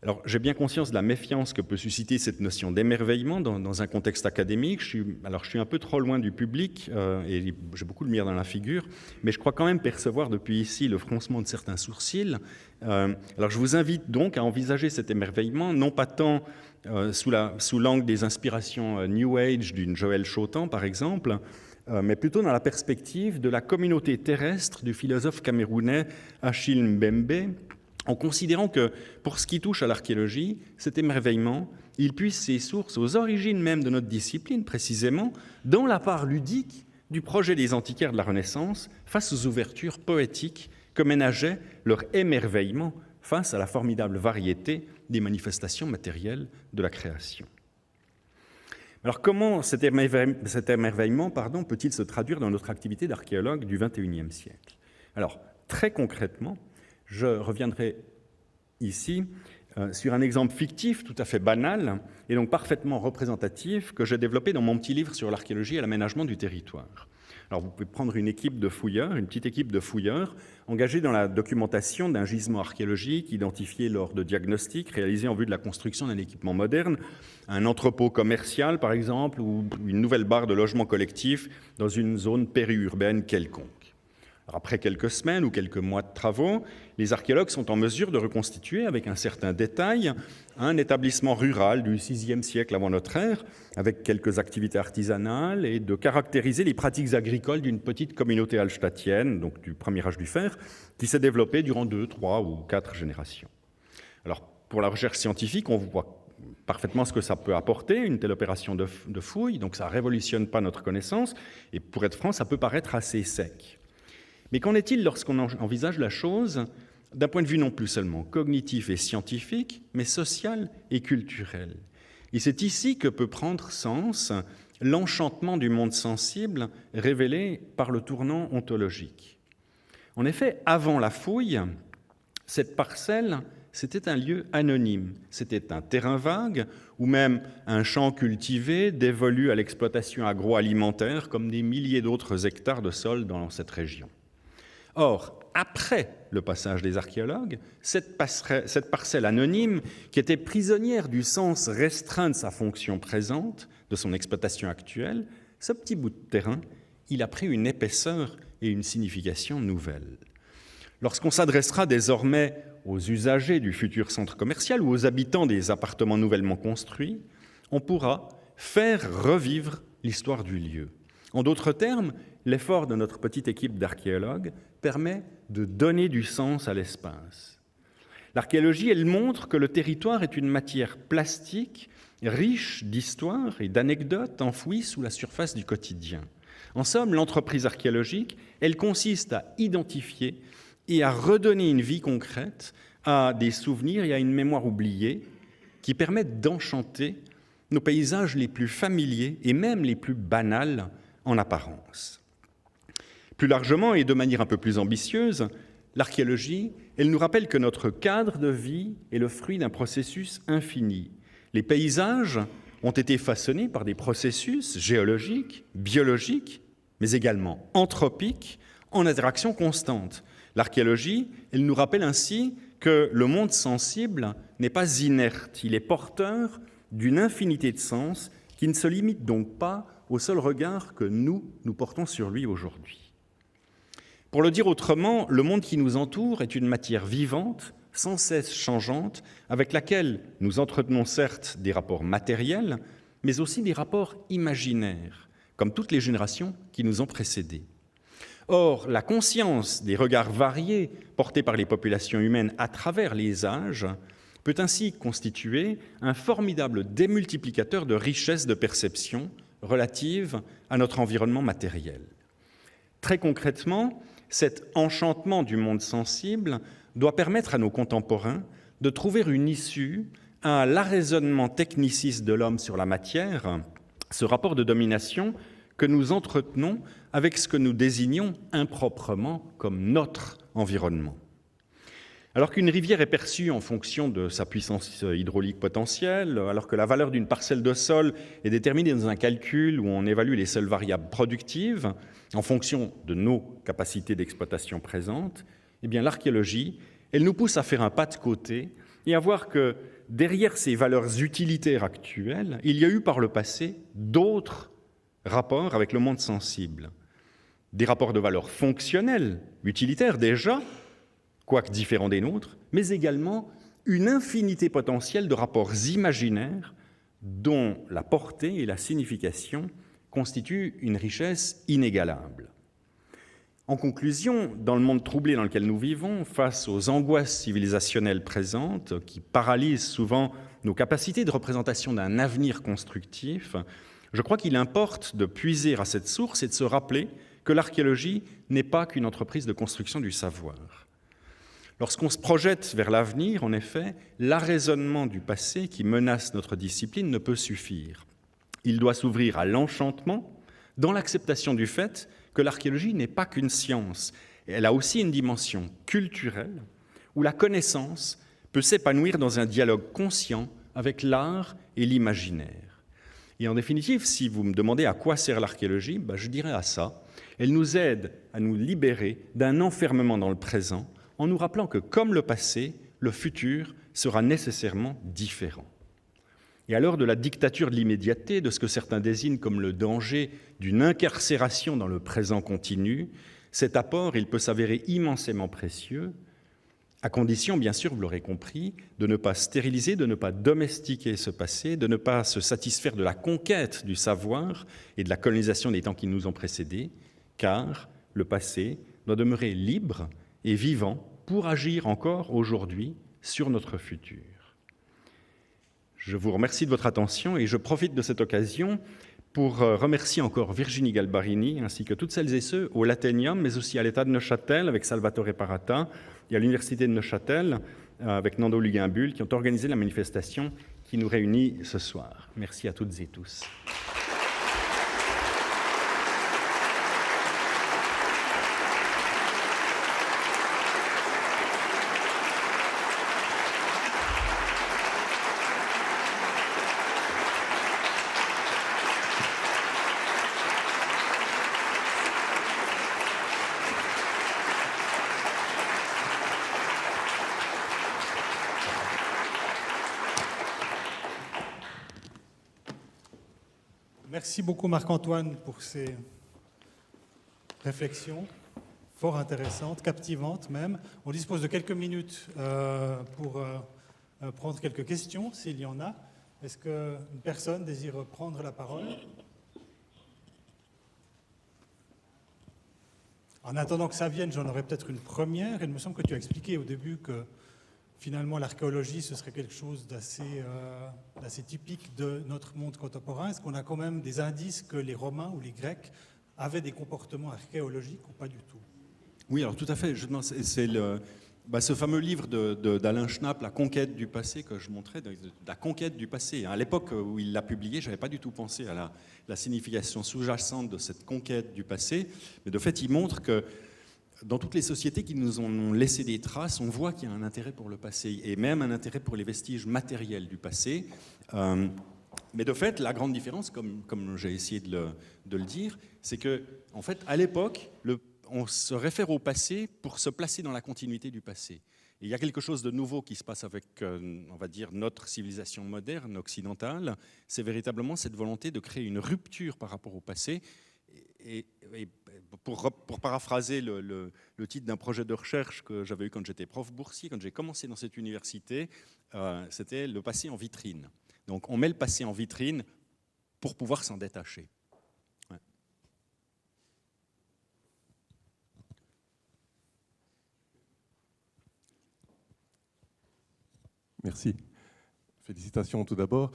Alors, j'ai bien conscience de la méfiance que peut susciter cette notion d'émerveillement dans un contexte académique. Je suis un peu trop loin du public et j'ai beaucoup de lumière dans la figure, mais je crois quand même percevoir depuis ici le froncement de certains sourcils. Alors, je vous invite donc à envisager cet émerveillement, non pas tant sous l'angle des inspirations New Age d'une Joël Chautan, par exemple, mais plutôt dans la perspective de la communauté terrestre du philosophe camerounais Achille Mbembe, en considérant que, pour ce qui touche à l'archéologie, cet émerveillement, il puise ses sources aux origines même de notre discipline, précisément, dans la part ludique du projet des antiquaires de la Renaissance face aux ouvertures poétiques que ménageait leur émerveillement face à la formidable variété des manifestations matérielles de la création. Alors comment cet émerveillement peut-il se traduire dans notre activité d'archéologue du XXIe siècle ? Alors, très concrètement, je reviendrai ici sur un exemple fictif tout à fait banal et donc parfaitement représentatif que j'ai développé dans mon petit livre sur l'archéologie et l'aménagement du territoire. Alors vous pouvez prendre une petite équipe de fouilleurs engagée dans la documentation d'un gisement archéologique identifié lors de diagnostics réalisés en vue de la construction d'un équipement moderne, un entrepôt commercial par exemple ou une nouvelle barre de logement collectif dans une zone périurbaine quelconque. Alors, après quelques semaines ou quelques mois de travaux, les archéologues sont en mesure de reconstituer avec un certain détail un établissement rural du VIe siècle avant notre ère, avec quelques activités artisanales, et de caractériser les pratiques agricoles d'une petite communauté hallstattienne, donc du premier âge du fer, qui s'est développée durant 2, 3 ou 4 générations. Alors, pour la recherche scientifique, on voit parfaitement ce que ça peut apporter, une telle opération de fouille, donc ça ne révolutionne pas notre connaissance, et pour être franc, ça peut paraître assez sec. Mais qu'en est-il lorsqu'on envisage la chose d'un point de vue non plus seulement cognitif et scientifique, mais social et culturel. Et c'est ici que peut prendre sens l'enchantement du monde sensible révélé par le tournant ontologique. En effet, avant la fouille, cette parcelle, c'était un lieu anonyme, c'était un terrain vague ou même un champ cultivé dévolu à l'exploitation agroalimentaire comme des milliers d'autres hectares de sol dans cette région. Or, après le passage des archéologues, cette parcelle anonyme, qui était prisonnière du sens restreint de sa fonction présente, de son exploitation actuelle, ce petit bout de terrain, il a pris une épaisseur et une signification nouvelles. Lorsqu'on s'adressera désormais aux usagers du futur centre commercial ou aux habitants des appartements nouvellement construits, on pourra faire revivre l'histoire du lieu. En d'autres termes, l'effort de notre petite équipe d'archéologues permet de donner du sens à l'espace. L'archéologie, elle montre que le territoire est une matière plastique, riche d'histoires et d'anecdotes enfouies sous la surface du quotidien. En somme, l'entreprise archéologique, elle consiste à identifier et à redonner une vie concrète à des souvenirs et à une mémoire oubliée qui permettent d'enchanter nos paysages les plus familiers et même les plus banals en apparence. Plus largement et de manière un peu plus ambitieuse, l'archéologie, elle nous rappelle que notre cadre de vie est le fruit d'un processus infini. Les paysages ont été façonnés par des processus géologiques, biologiques, mais également anthropiques, en interaction constante. L'archéologie, elle nous rappelle ainsi que le monde sensible n'est pas inerte, il est porteur d'une infinité de sens qui ne se limite donc pas au seul regard que nous portons sur lui aujourd'hui. Pour le dire autrement, le monde qui nous entoure est une matière vivante, sans cesse changeante, avec laquelle nous entretenons certes des rapports matériels, mais aussi des rapports imaginaires, comme toutes les générations qui nous ont précédés. Or, la conscience des regards variés portés par les populations humaines à travers les âges peut ainsi constituer un formidable démultiplicateur de richesses de perception relatives à notre environnement matériel. Très concrètement, cet enchantement du monde sensible doit permettre à nos contemporains de trouver une issue à l'arraisonnement techniciste de l'homme sur la matière, ce rapport de domination que nous entretenons avec ce que nous désignons improprement comme notre environnement. Alors qu'une rivière est perçue en fonction de sa puissance hydraulique potentielle, alors que la valeur d'une parcelle de sol est déterminée dans un calcul où on évalue les seules variables productives en fonction de nos capacités d'exploitation présentes, eh bien l'archéologie, elle nous pousse à faire un pas de côté et à voir que derrière ces valeurs utilitaires actuelles, il y a eu par le passé d'autres rapports avec le monde sensible. Des rapports de valeur fonctionnelle, utilitaires déjà, quoique différents des nôtres, mais également une infinité potentielle de rapports imaginaires dont la portée et la signification constituent une richesse inégalable. En conclusion, dans le monde troublé dans lequel nous vivons, face aux angoisses civilisationnelles présentes qui paralysent souvent nos capacités de représentation d'un avenir constructif, je crois qu'il importe de puiser à cette source et de se rappeler que l'archéologie n'est pas qu'une entreprise de construction du savoir. Lorsqu'on se projette vers l'avenir, en effet, l'arraisonnement du passé qui menace notre discipline ne peut suffire. Il doit s'ouvrir à l'enchantement dans l'acceptation du fait que l'archéologie n'est pas qu'une science. Elle a aussi une dimension culturelle où la connaissance peut s'épanouir dans un dialogue conscient avec l'art et l'imaginaire. Et en définitive, si vous me demandez à quoi sert l'archéologie, je dirais à ça. Elle nous aide à nous libérer d'un enfermement dans le présent en nous rappelant que, comme le passé, le futur sera nécessairement différent. Et à l'heure de la dictature de l'immédiateté, de ce que certains désignent comme le danger d'une incarcération dans le présent continu, cet apport, il peut s'avérer immensément précieux, à condition, bien sûr, vous l'aurez compris, de ne pas stériliser, de ne pas domestiquer ce passé, de ne pas se satisfaire de la conquête du savoir et de la colonisation des temps qui nous ont précédés, car le passé doit demeurer libre et vivant pour agir encore aujourd'hui sur notre futur. Je vous remercie de votre attention et je profite de cette occasion pour remercier encore Virginie Galbarini, ainsi que toutes celles et ceux au Laténium, mais aussi à l'État de Neuchâtel avec Salvatore Parata, et à l'Université de Neuchâtel avec Nando Luguimbul, qui ont organisé la manifestation qui nous réunit ce soir. Merci à toutes et tous. Merci beaucoup Marc-Antoine pour ces réflexions fort intéressantes, captivantes même. On dispose de quelques minutes pour prendre quelques questions, s'il y en a. Est-ce qu'une personne désire prendre la parole ? En attendant que ça vienne, j'en aurai peut-être une première. Il me semble que tu as expliqué au début que finalement, l'archéologie, ce serait quelque chose d'assez typique de notre monde contemporain. Est-ce qu'on a quand même des indices que les Romains ou les Grecs avaient des comportements archéologiques ou pas du tout ? Oui, alors tout à fait. C'est ce fameux livre d'Alain Schnapp, La conquête du passé, que je montrais, de la conquête du passé. À l'époque où il l'a publié, je n'avais pas du tout pensé à la signification sous-jacente de cette conquête du passé. Mais de fait, il montre que dans toutes les sociétés qui nous ont laissé des traces, on voit qu'il y a un intérêt pour le passé, et même un intérêt pour les vestiges matériels du passé. Mais de fait, la grande différence, comme j'ai essayé de le dire, c'est que, en fait, à l'époque, on se réfère au passé pour se placer dans la continuité du passé. Et il y a quelque chose de nouveau qui se passe avec, on va dire, notre civilisation moderne, occidentale. C'est véritablement cette volonté de créer une rupture par rapport au passé. Et pour paraphraser le titre d'un projet de recherche que j'avais eu quand j'étais prof boursier, quand j'ai commencé dans cette université, c'était le passé en vitrine. Donc on met le passé en vitrine pour pouvoir s'en détacher. Ouais. Merci. Félicitations tout d'abord.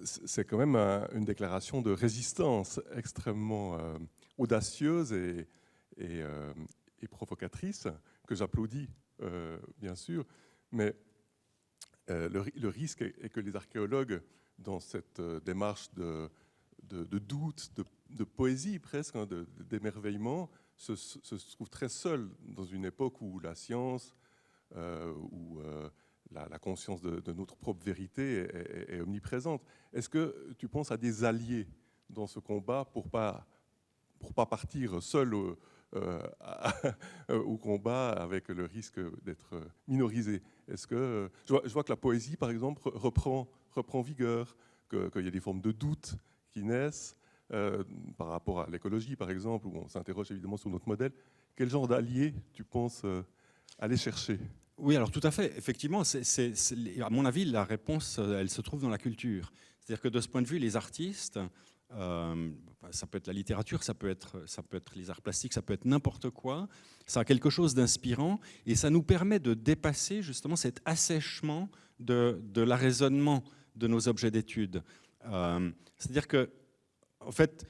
C'est quand même une déclaration de résistance extrêmement audacieuse et provocatrice, que j'applaudis, bien sûr. Mais le risque est que les archéologues, dans cette démarche de doute, de poésie presque, hein, d'émerveillement, se trouvent très seuls dans une époque où la conscience de notre propre vérité est omniprésente. Est-ce que tu penses à des alliés dans ce combat pour pas partir seul au combat avec le risque d'être minorisé? Est-ce que je vois que la poésie, par exemple, reprend vigueur, qu'il y a des formes de doute qui naissent par rapport à l'écologie, par exemple, où on s'interroge évidemment sur notre modèle. Quel genre d'alliés tu penses aller chercher? Oui, alors tout à fait. Effectivement, à mon avis, la réponse, elle se trouve dans la culture. C'est-à-dire que de ce point de vue, les artistes, ça peut être la littérature, ça peut être les arts plastiques, ça peut être n'importe quoi, ça a quelque chose d'inspirant et ça nous permet de dépasser justement cet assèchement de l'arraisonnement de nos objets d'étude. C'est-à-dire que, en fait,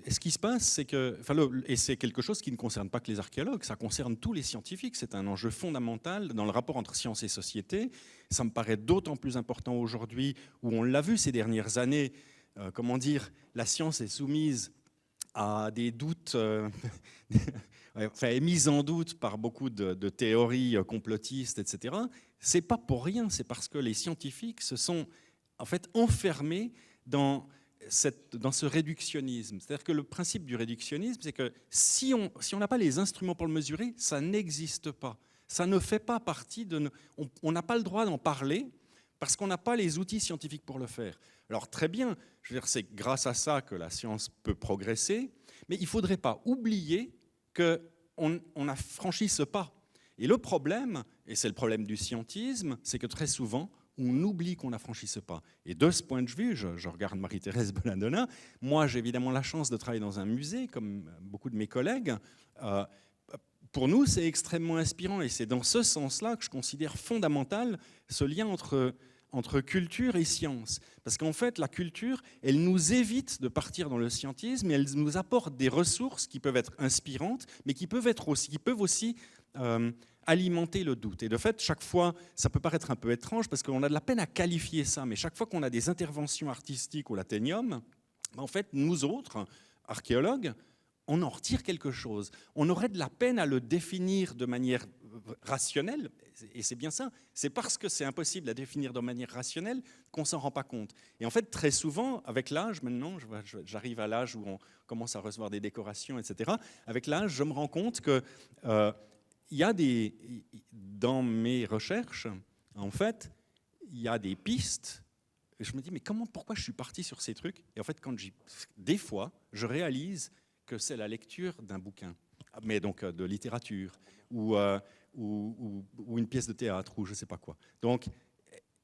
ce qui se passe, c'est que, et c'est quelque chose qui ne concerne pas que les archéologues, ça concerne tous les scientifiques, c'est un enjeu fondamental dans le rapport entre science et société. Ça me paraît d'autant plus important aujourd'hui où on l'a vu ces dernières années, la science est soumise à des doutes, est mise en doute par beaucoup de théories complotistes, etc. C'est pas pour rien, c'est parce que les scientifiques se sont en fait enfermés dans ce réductionnisme. C'est-à-dire que le principe du réductionnisme, c'est que si on n'a pas les instruments pour le mesurer, ça n'existe pas. Ça ne fait pas partie de... On n'a pas le droit d'en parler parce qu'on n'a pas les outils scientifiques pour le faire. Alors très bien, je veux dire, c'est grâce à ça que la science peut progresser, mais il ne faudrait pas oublier qu'on a franchi ce pas. Et le problème, et c'est le problème du scientisme, c'est que très souvent, on oublie qu'on a franchi ce pas. Et de ce point de vue, je regarde Marie-Thérèse Belladonna, moi j'ai évidemment la chance de travailler dans un musée, comme beaucoup de mes collègues. Pour nous, c'est extrêmement inspirant et c'est dans ce sens-là que je considère fondamental ce lien entre entre culture et science. Parce qu'en fait, la culture, elle nous évite de partir dans le scientisme, et elle nous apporte des ressources qui peuvent être inspirantes, mais qui peuvent aussi alimenter le doute. Et de fait, chaque fois, ça peut paraître un peu étrange, parce qu'on a de la peine à qualifier ça, mais chaque fois qu'on a des interventions artistiques au Laténium, en fait, nous autres, archéologues, on en retire quelque chose. On aurait de la peine à le définir de manière rationnelle, et c'est bien ça. C'est parce que c'est impossible à définir de manière rationnelle qu'on ne s'en rend pas compte. Et en fait, très souvent, avec l'âge, maintenant, j'arrive à l'âge où on commence à recevoir des décorations, etc. Avec l'âge, je me rends compte que il y a dans mes recherches, en fait, il y a des pistes. Et je me dis, mais pourquoi je suis parti sur ces trucs? Et en fait, des fois, je réalise que c'est la lecture d'un bouquin, mais donc de littérature, ou une pièce de théâtre, ou je ne sais pas quoi. Donc,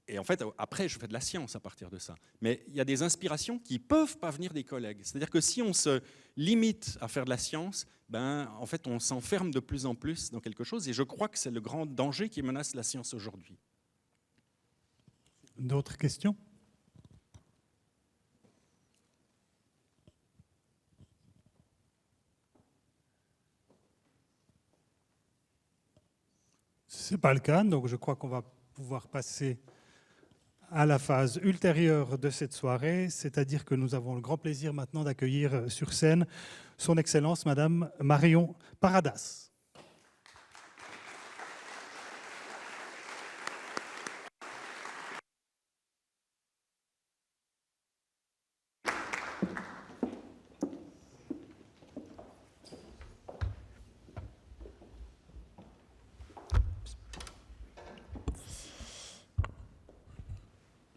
et en fait, après, je fais de la science à partir de ça. Mais il y a des inspirations qui ne peuvent pas venir des collègues. C'est-à-dire que si on se limite à faire de la science, en fait, on s'enferme de plus en plus dans quelque chose, et je crois que c'est le grand danger qui menace la science aujourd'hui. D'autres questions ? Ce n'est pas le cas, donc je crois qu'on va pouvoir passer à la phase ultérieure de cette soirée, c'est-à-dire que nous avons le grand plaisir maintenant d'accueillir sur scène son Excellence Madame Marion Paradas.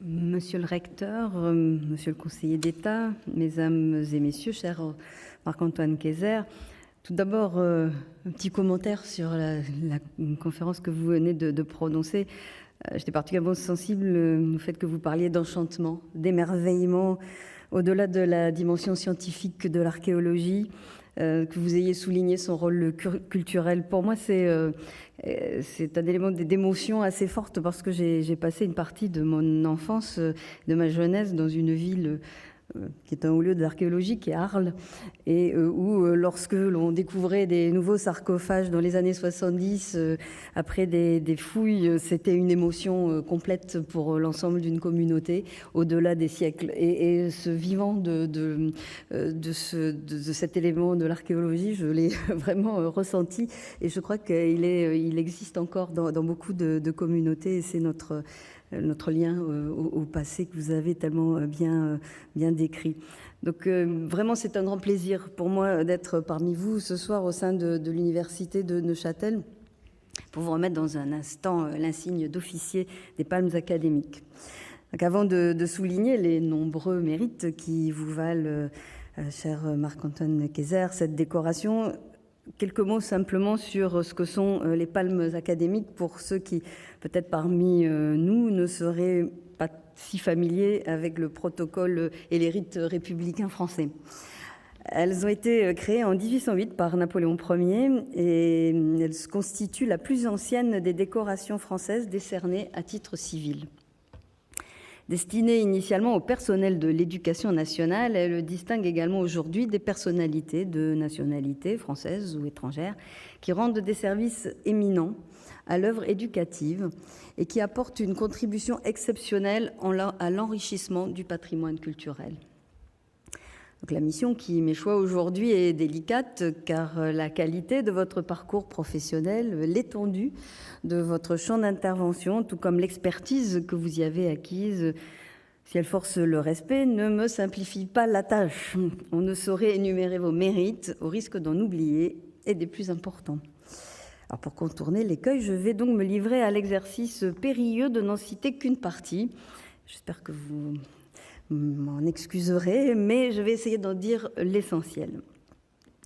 Monsieur le recteur, monsieur le conseiller d'État, mesdames et messieurs, cher Marc-Antoine Kayser, tout d'abord, un petit commentaire sur la conférence que vous venez de prononcer. J'étais particulièrement sensible au fait que vous parliez d'enchantement, d'émerveillement, au-delà de la dimension scientifique de l'archéologie, que vous ayez souligné son rôle culturel. Pour moi, c'est un élément d'émotion assez forte parce que j'ai passé une partie de mon enfance, de ma jeunesse, dans une ville qui est un haut lieu de l'archéologie, qui est Arles, et où lorsque l'on découvrait des nouveaux sarcophages dans les années 70, après des fouilles, c'était une émotion complète pour l'ensemble d'une communauté, au-delà des siècles. Et ce vivant de cet élément de l'archéologie, je l'ai vraiment ressenti, et je crois qu'il existe encore dans beaucoup de communautés, et c'est notre lien au passé que vous avez tellement bien décrit. Donc vraiment, c'est un grand plaisir pour moi d'être parmi vous ce soir au sein de l'université de Neuchâtel pour vous remettre dans un instant l'insigne d'officier des Palmes académiques. Donc, avant de souligner les nombreux mérites qui vous valent, cher Marc-Antoine Kayser, cette décoration, quelques mots simplement sur ce que sont les Palmes académiques pour ceux qui, peut-être parmi nous, ne seraient pas si familiers avec le protocole et les rites républicains français. Elles ont été créées en 1808 par Napoléon Ier et elles constituent la plus ancienne des décorations françaises décernées à titre civil. Destinée initialement au personnel de l'éducation nationale, elle distingue également aujourd'hui des personnalités de nationalité française ou étrangère qui rendent des services éminents à l'œuvre éducative et qui apportent une contribution exceptionnelle à l'enrichissement du patrimoine culturel. Donc, la mission qui m'échoit aujourd'hui est délicate car la qualité de votre parcours professionnel, l'étendue de votre champ d'intervention, tout comme l'expertise que vous y avez acquise, si elle force le respect, ne me simplifie pas la tâche. On ne saurait énumérer vos mérites au risque d'en oublier et des plus importants. Alors pour contourner l'écueil, je vais donc me livrer à l'exercice périlleux de n'en citer qu'une partie. J'espère que vous m'en excuserez, mais je vais essayer d'en dire l'essentiel.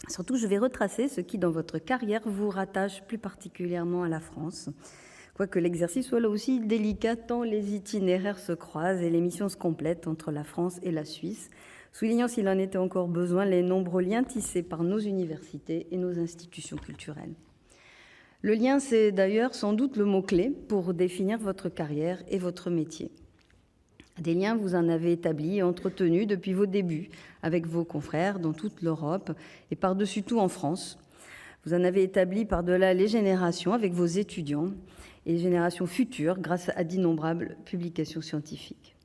Surtout, je vais retracer ce qui, dans votre carrière, vous rattache plus particulièrement à la France. Quoique l'exercice soit là aussi délicat, tant les itinéraires se croisent et les missions se complètent entre la France et la Suisse, soulignant, s'il en était encore besoin, les nombreux liens tissés par nos universités et nos institutions culturelles. Le lien, c'est d'ailleurs sans doute le mot-clé pour définir votre carrière et votre métier. Des liens, vous en avez établi et entretenu depuis vos débuts avec vos confrères dans toute l'Europe et par-dessus tout en France. Vous en avez établi par-delà les générations avec vos étudiants et les générations futures grâce à d'innombrables publications scientifiques.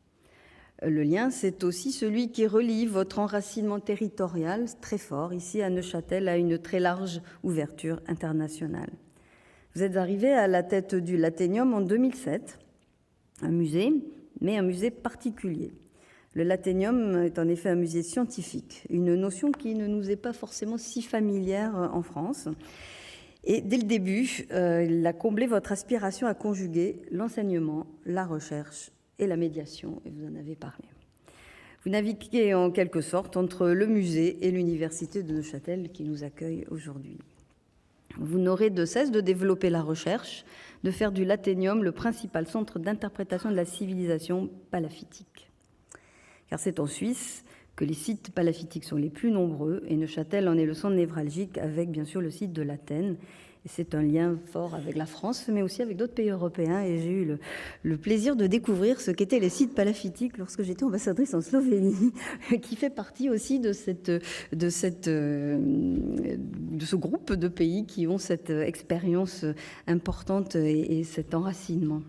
Le lien, c'est aussi celui qui relie votre enracinement territorial très fort, ici à Neuchâtel, à une très large ouverture internationale. Vous êtes arrivé à la tête du Laténium en 2007, un musée, mais un musée particulier. Le Laténium est en effet un musée scientifique, une notion qui ne nous est pas forcément si familière en France. Et dès le début, il a comblé votre aspiration à conjuguer l'enseignement, la recherche et la médiation, et vous en avez parlé. Vous naviguez en quelque sorte entre le musée et l'université de Neuchâtel qui nous accueille aujourd'hui. Vous n'aurez de cesse de développer la recherche, de faire du Laténium le principal centre d'interprétation de la civilisation palaffitique. Car c'est en Suisse que les sites palafitiques sont les plus nombreux et Neuchâtel en est le centre névralgique avec bien sûr le site de l'Athènes. Et c'est un lien fort avec la France, mais aussi avec d'autres pays européens. Et j'ai eu le plaisir de découvrir ce qu'étaient les sites palafitiques lorsque j'étais ambassadrice en Slovénie, qui fait partie aussi de ce groupe de pays qui ont cette expérience importante et cet enracinement.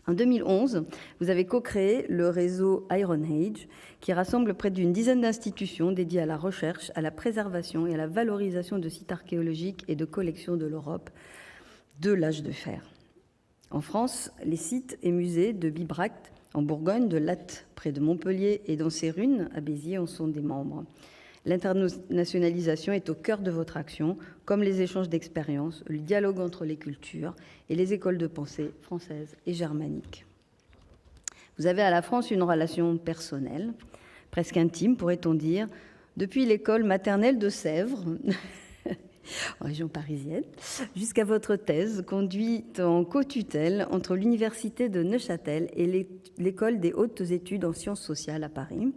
En 2011, vous avez co-créé le réseau Iron Age, qui rassemble près d'une dizaine d'institutions dédiées à la recherche, à la préservation et à la valorisation de sites archéologiques et de collections de l'Europe de l'âge de fer. En France, les sites et musées de Bibracte, en Bourgogne, de Latte, près de Montpellier, et dans Cérunes, à Béziers, en sont des membres. L'internationalisation est au cœur de votre action, comme les échanges d'expériences, le dialogue entre les cultures et les écoles de pensée françaises et germaniques. Vous avez à la France une relation personnelle, presque intime, pourrait-on dire, depuis l'école maternelle de Sèvres, en région parisienne, jusqu'à votre thèse conduite en co-tutelle entre l'université de Neuchâtel et l'école des hautes études en sciences sociales à Paris,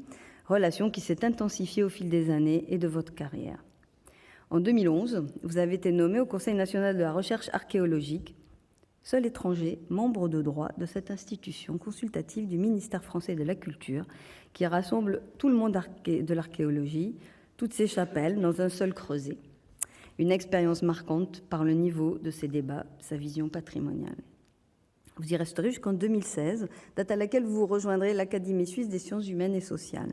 relation qui s'est intensifiée au fil des années et de votre carrière. En 2011, vous avez été nommé au Conseil national de la recherche archéologique, seul étranger membre de droit de cette institution consultative du ministère français de la Culture, qui rassemble tout le monde de l'archéologie, toutes ses chapelles dans un seul creuset. Une expérience marquante par le niveau de ses débats, sa vision patrimoniale. Vous y resterez jusqu'en 2016, date à laquelle vous rejoindrez l'Académie suisse des sciences humaines et sociales.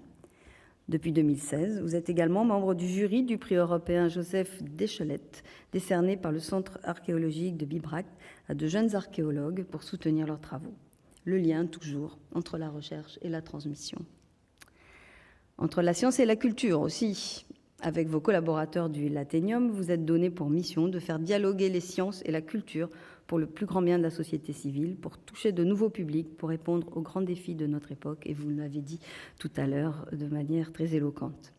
Depuis 2016, vous êtes également membre du jury du prix européen Joseph Deschelette, décerné par le Centre archéologique de Bibracte à de jeunes archéologues pour soutenir leurs travaux. Le lien, toujours, entre la recherche et la transmission. Entre la science et la culture aussi. Avec vos collaborateurs du Laténium, vous êtes donné pour mission de faire dialoguer les sciences et la culture pour le plus grand bien de la société civile, pour toucher de nouveaux publics, pour répondre aux grands défis de notre époque, et vous l'avez dit tout à l'heure de manière très éloquente.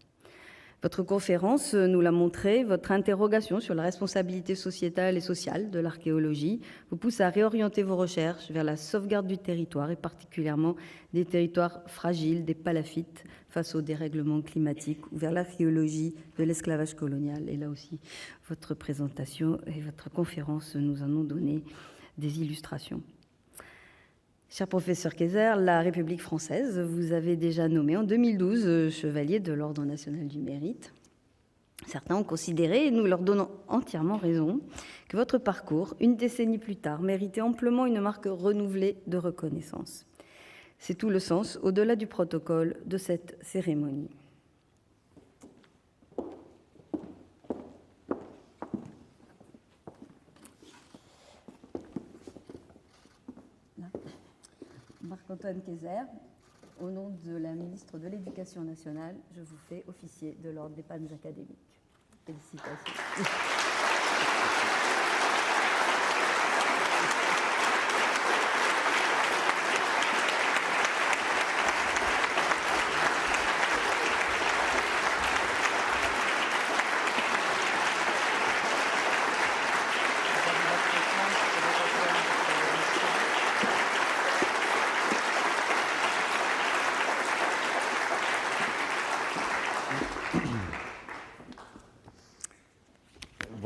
Votre conférence nous l'a montré, votre interrogation sur la responsabilité sociétale et sociale de l'archéologie vous pousse à réorienter vos recherches vers la sauvegarde du territoire, et particulièrement des territoires fragiles, des palaffites, face au dérèglement climatique, ou vers l'archéologie de l'esclavage colonial. Et là aussi, votre présentation et votre conférence nous en ont donné des illustrations. Cher professeur Kayser, la République française vous avez déjà nommé en 2012 chevalier de l'Ordre national du mérite. Certains ont considéré, et nous leur donnons entièrement raison, que votre parcours, une décennie plus tard, méritait amplement une marque renouvelée de reconnaissance. C'est tout le sens, au-delà du protocole, de cette cérémonie. Marc-Antoine Kayser, au nom de la ministre de l'Éducation nationale, je vous fais officier de l'Ordre des Palmes académiques. Félicitations.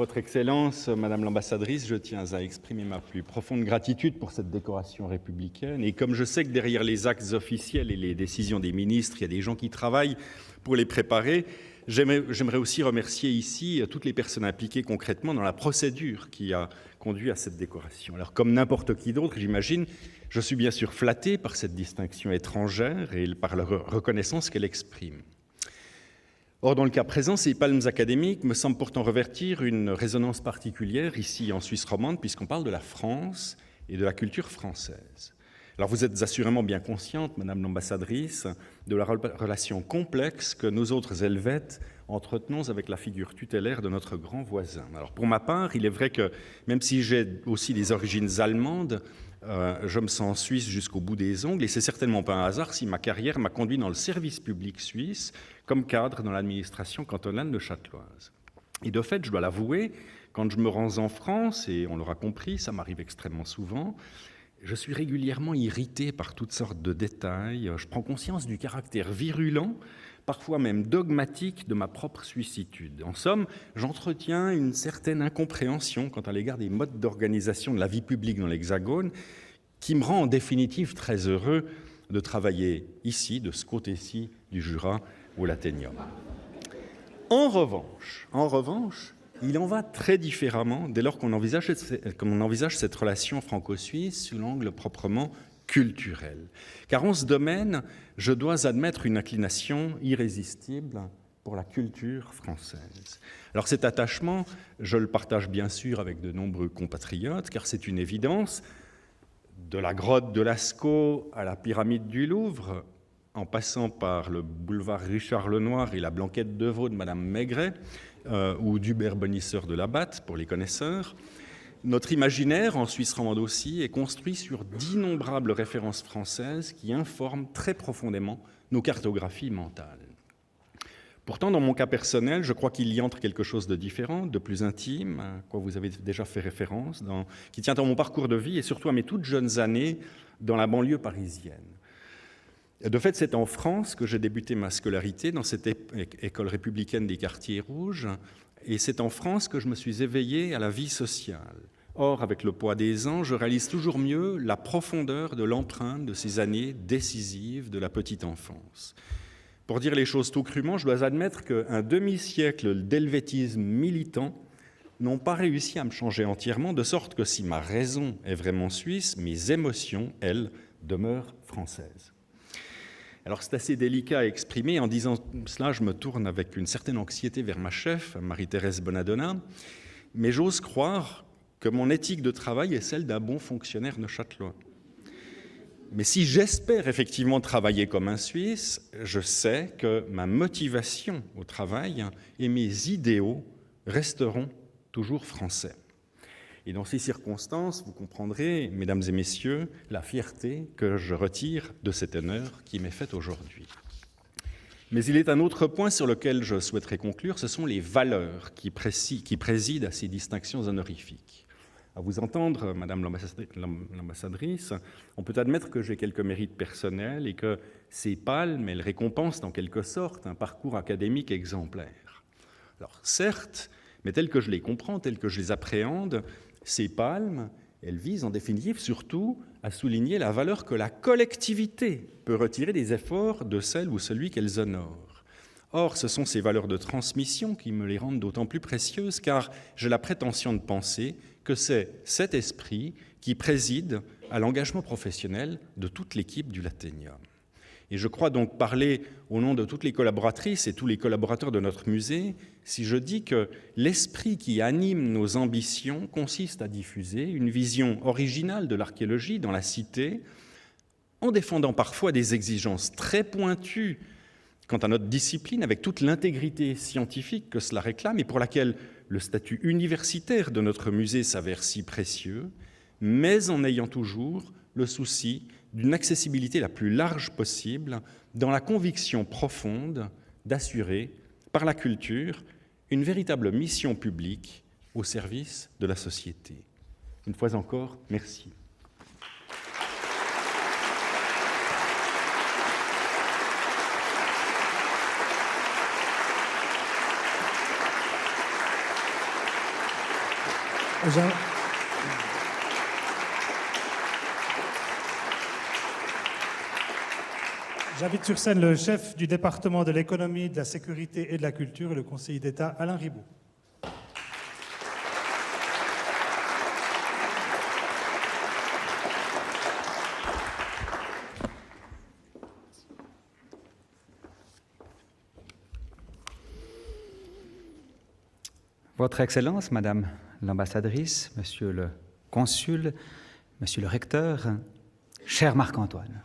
Votre Excellence, Madame l'ambassadrice, je tiens à exprimer ma plus profonde gratitude pour cette décoration républicaine. Et comme je sais que derrière les actes officiels et les décisions des ministres, il y a des gens qui travaillent pour les préparer, j'aimerais aussi remercier ici toutes les personnes impliquées concrètement dans la procédure qui a conduit à cette décoration. Alors, comme n'importe qui d'autre, j'imagine, je suis bien sûr flatté par cette distinction étrangère et par la reconnaissance qu'elle exprime. Or, dans le cas présent, ces palmes académiques me semblent pourtant revêtir une résonance particulière ici en Suisse romande, puisqu'on parle de la France et de la culture française. Alors, vous êtes assurément bien consciente, Madame l'ambassadrice, de la relation complexe que nous autres Helvètes entretenons avec la figure tutélaire de notre grand voisin. Alors, pour ma part, il est vrai que, même si j'ai aussi des origines allemandes, je me sens suisse jusqu'au bout des ongles, et c'est certainement pas un hasard si ma carrière m'a conduit dans le service public suisse comme cadre dans l'administration cantonale de Châtelloise. Et de fait, je dois l'avouer, quand je me rends en France, et on l'aura compris, ça m'arrive extrêmement souvent, je suis régulièrement irrité par toutes sortes de détails, je prends conscience du caractère virulent, parfois même dogmatique, de ma propre suissitude. En somme, j'entretiens une certaine incompréhension quant à l'égard des modes d'organisation de la vie publique dans l'Hexagone, qui me rend en définitive très heureux de travailler ici, de ce côté-ci du Jura, ou l'Athénium. En revanche, il en va très différemment dès lors qu'on envisage cette relation franco-suisse sous l'angle proprement culturel. Car en ce domaine, je dois admettre une inclination irrésistible pour la culture française. Alors cet attachement, je le partage bien sûr avec de nombreux compatriotes, car c'est une évidence. De la grotte de Lascaux à la pyramide du Louvre, en passant par le boulevard Richard Lenoir et la Blanquette de Veau de Madame Maigret, ou d'Hubert Bonisseur de la Batte, pour les connaisseurs, notre imaginaire, en Suisse romande aussi, est construit sur d'innombrables références françaises qui informent très profondément nos cartographies mentales. Pourtant, dans mon cas personnel, je crois qu'il y entre quelque chose de différent, de plus intime, à quoi vous avez déjà fait référence, qui tient à mon parcours de vie et surtout à mes toutes jeunes années dans la banlieue parisienne. De fait, c'est en France que j'ai débuté ma scolarité dans cette école républicaine des Quartiers Rouges, et c'est en France que je me suis éveillé à la vie sociale. Or, avec le poids des ans, je réalise toujours mieux la profondeur de l'empreinte de ces années décisives de la petite enfance. Pour dire les choses tout crûment, je dois admettre qu'un demi-siècle d'helvétisme militant n'ont pas réussi à me changer entièrement, de sorte que si ma raison est vraiment suisse, mes émotions, elles, demeurent françaises. Alors c'est assez délicat à exprimer. En disant cela, je me tourne avec une certaine anxiété vers ma chef, Marie-Thérèse Bonadonna, mais j'ose croire que mon éthique de travail est celle d'un bon fonctionnaire neuchâtelois. Mais si j'espère effectivement travailler comme un Suisse, je sais que ma motivation au travail et mes idéaux resteront toujours français. Et dans ces circonstances, vous comprendrez, mesdames et messieurs, la fierté que je retire de cet honneur qui m'est fait aujourd'hui. Mais il est un autre point sur lequel je souhaiterais conclure, ce sont les valeurs qui président à ces distinctions honorifiques. À vous entendre, Madame l'ambassadrice, on peut admettre que j'ai quelques mérites personnels et que ces palmes, elles récompensent en quelque sorte un parcours académique exemplaire. Alors certes, mais tel que je les comprends, tel que je les appréhende, ces palmes, elles visent en définitive surtout à souligner la valeur que la collectivité peut retirer des efforts de celle ou celui qu'elles honorent. Or, ce sont ces valeurs de transmission qui me les rendent d'autant plus précieuses, car j'ai la prétention de penser que c'est cet esprit qui préside à l'engagement professionnel de toute l'équipe du Lathénium. Et je crois donc parler au nom de toutes les collaboratrices et tous les collaborateurs de notre musée si je dis que l'esprit qui anime nos ambitions consiste à diffuser une vision originale de l'archéologie dans la cité, en défendant parfois des exigences très pointues quant à notre discipline, avec toute l'intégrité scientifique que cela réclame et pour laquelle le statut universitaire de notre musée s'avère si précieux, mais en ayant toujours le souci d'une accessibilité la plus large possible, dans la conviction profonde d'assurer, par la culture, une véritable mission publique au service de la société. Une fois encore, merci. J'invite sur scène le chef du département de l'économie, de la sécurité et de la culture, le conseiller d'État Alain Riboud. Votre Excellence, Madame l'ambassadrice, Monsieur le consul, Monsieur le recteur, cher Marc-Antoine,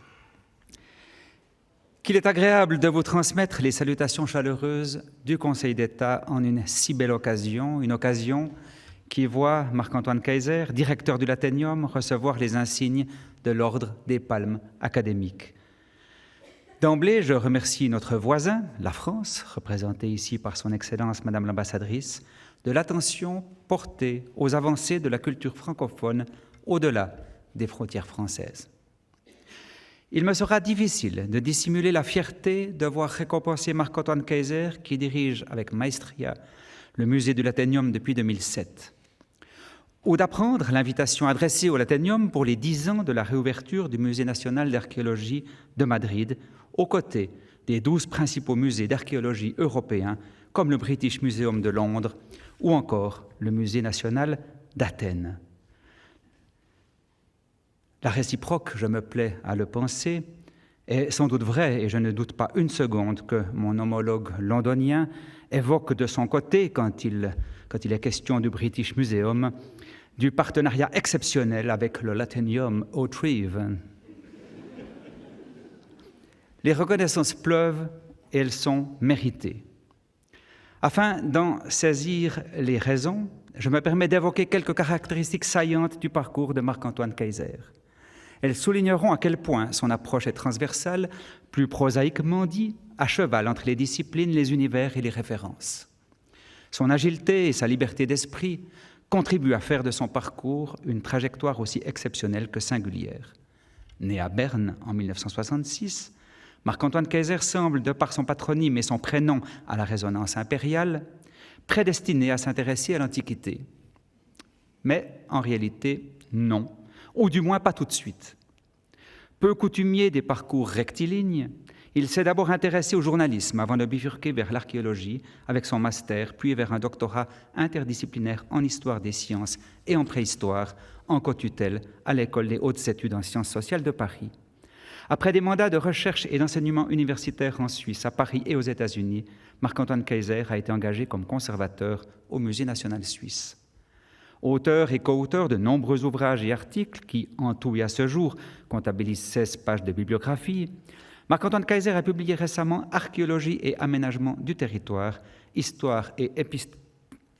qu'il est agréable de vous transmettre les salutations chaleureuses du Conseil d'État en une si belle occasion, une occasion qui voit Marc-Antoine Kayser, directeur du Laténium, recevoir les insignes de l'Ordre des Palmes académiques. D'emblée, je remercie notre voisin, la France, représenté ici par son Excellence Madame l'ambassadrice, de l'attention portée aux avancées de la culture francophone au-delà des frontières françaises. Il me sera difficile de dissimuler la fierté de voir récompenser Marc-Antoine Kayser, qui dirige avec maestria le musée du Laténium depuis 2007, ou d'apprendre l'invitation adressée au Laténium pour les 10 ans de la réouverture du Musée national d'archéologie de Madrid, aux côtés des 12 principaux musées d'archéologie européens, comme le British Museum de Londres ou encore le Musée national d'Athènes. La réciproque, je me plais à le penser, est sans doute vraie, et je ne doute pas une seconde que mon homologue londonien évoque de son côté, quand il est question du British Museum, du partenariat exceptionnel avec le Laténium Autrive. Les reconnaissances pleuvent et elles sont méritées. Afin d'en saisir les raisons, je me permets d'évoquer quelques caractéristiques saillantes du parcours de Marc-Antoine Kayser. Elles souligneront à quel point son approche est transversale, plus prosaïquement dit, à cheval entre les disciplines, les univers et les références. Son agilité et sa liberté d'esprit contribuent à faire de son parcours une trajectoire aussi exceptionnelle que singulière. Né à Berne en 1966, Marc-Antoine Kayser semble, de par son patronyme et son prénom à la résonance impériale, prédestiné à s'intéresser à l'Antiquité. Mais en réalité, non, ou du moins pas tout de suite. Peu coutumier des parcours rectilignes, il s'est d'abord intéressé au journalisme avant de bifurquer vers l'archéologie avec son master, puis vers un doctorat interdisciplinaire en histoire des sciences et en préhistoire, en co-tutelle à l'École des hautes études en sciences sociales de Paris. Après des mandats de recherche et d'enseignement universitaire en Suisse, à Paris et aux États-Unis, Marc-Antoine Kayser a été engagé comme conservateur au Musée national suisse. Auteur et co-auteur de nombreux ouvrages et articles qui, en tout et à ce jour, comptabilisent 16 pages de bibliographie, Marc-Antoine Kayser a publié récemment « Archéologie et aménagement du territoire, histoire et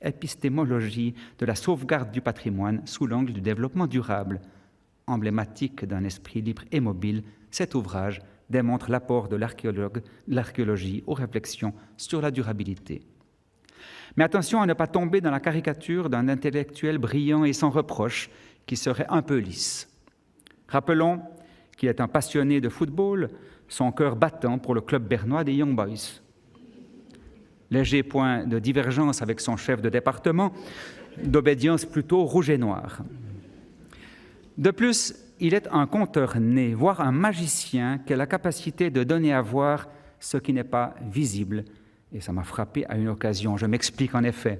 épistémologie de la sauvegarde du patrimoine sous l'angle du développement durable ». Emblématique d'un esprit libre et mobile, cet ouvrage démontre l'apport de l'archéologie aux réflexions sur la durabilité. Mais attention à ne pas tomber dans la caricature d'un intellectuel brillant et sans reproche qui serait un peu lisse. Rappelons qu'il est un passionné de football, son cœur battant pour le club bernois des Young Boys. Léger point de divergence avec son chef de département, d'obédience plutôt rouge et noir. De plus, il est un conteur né, voire un magicien qui a la capacité de donner à voir ce qui n'est pas visible. Et ça m'a frappé à une occasion. Je m'explique en effet.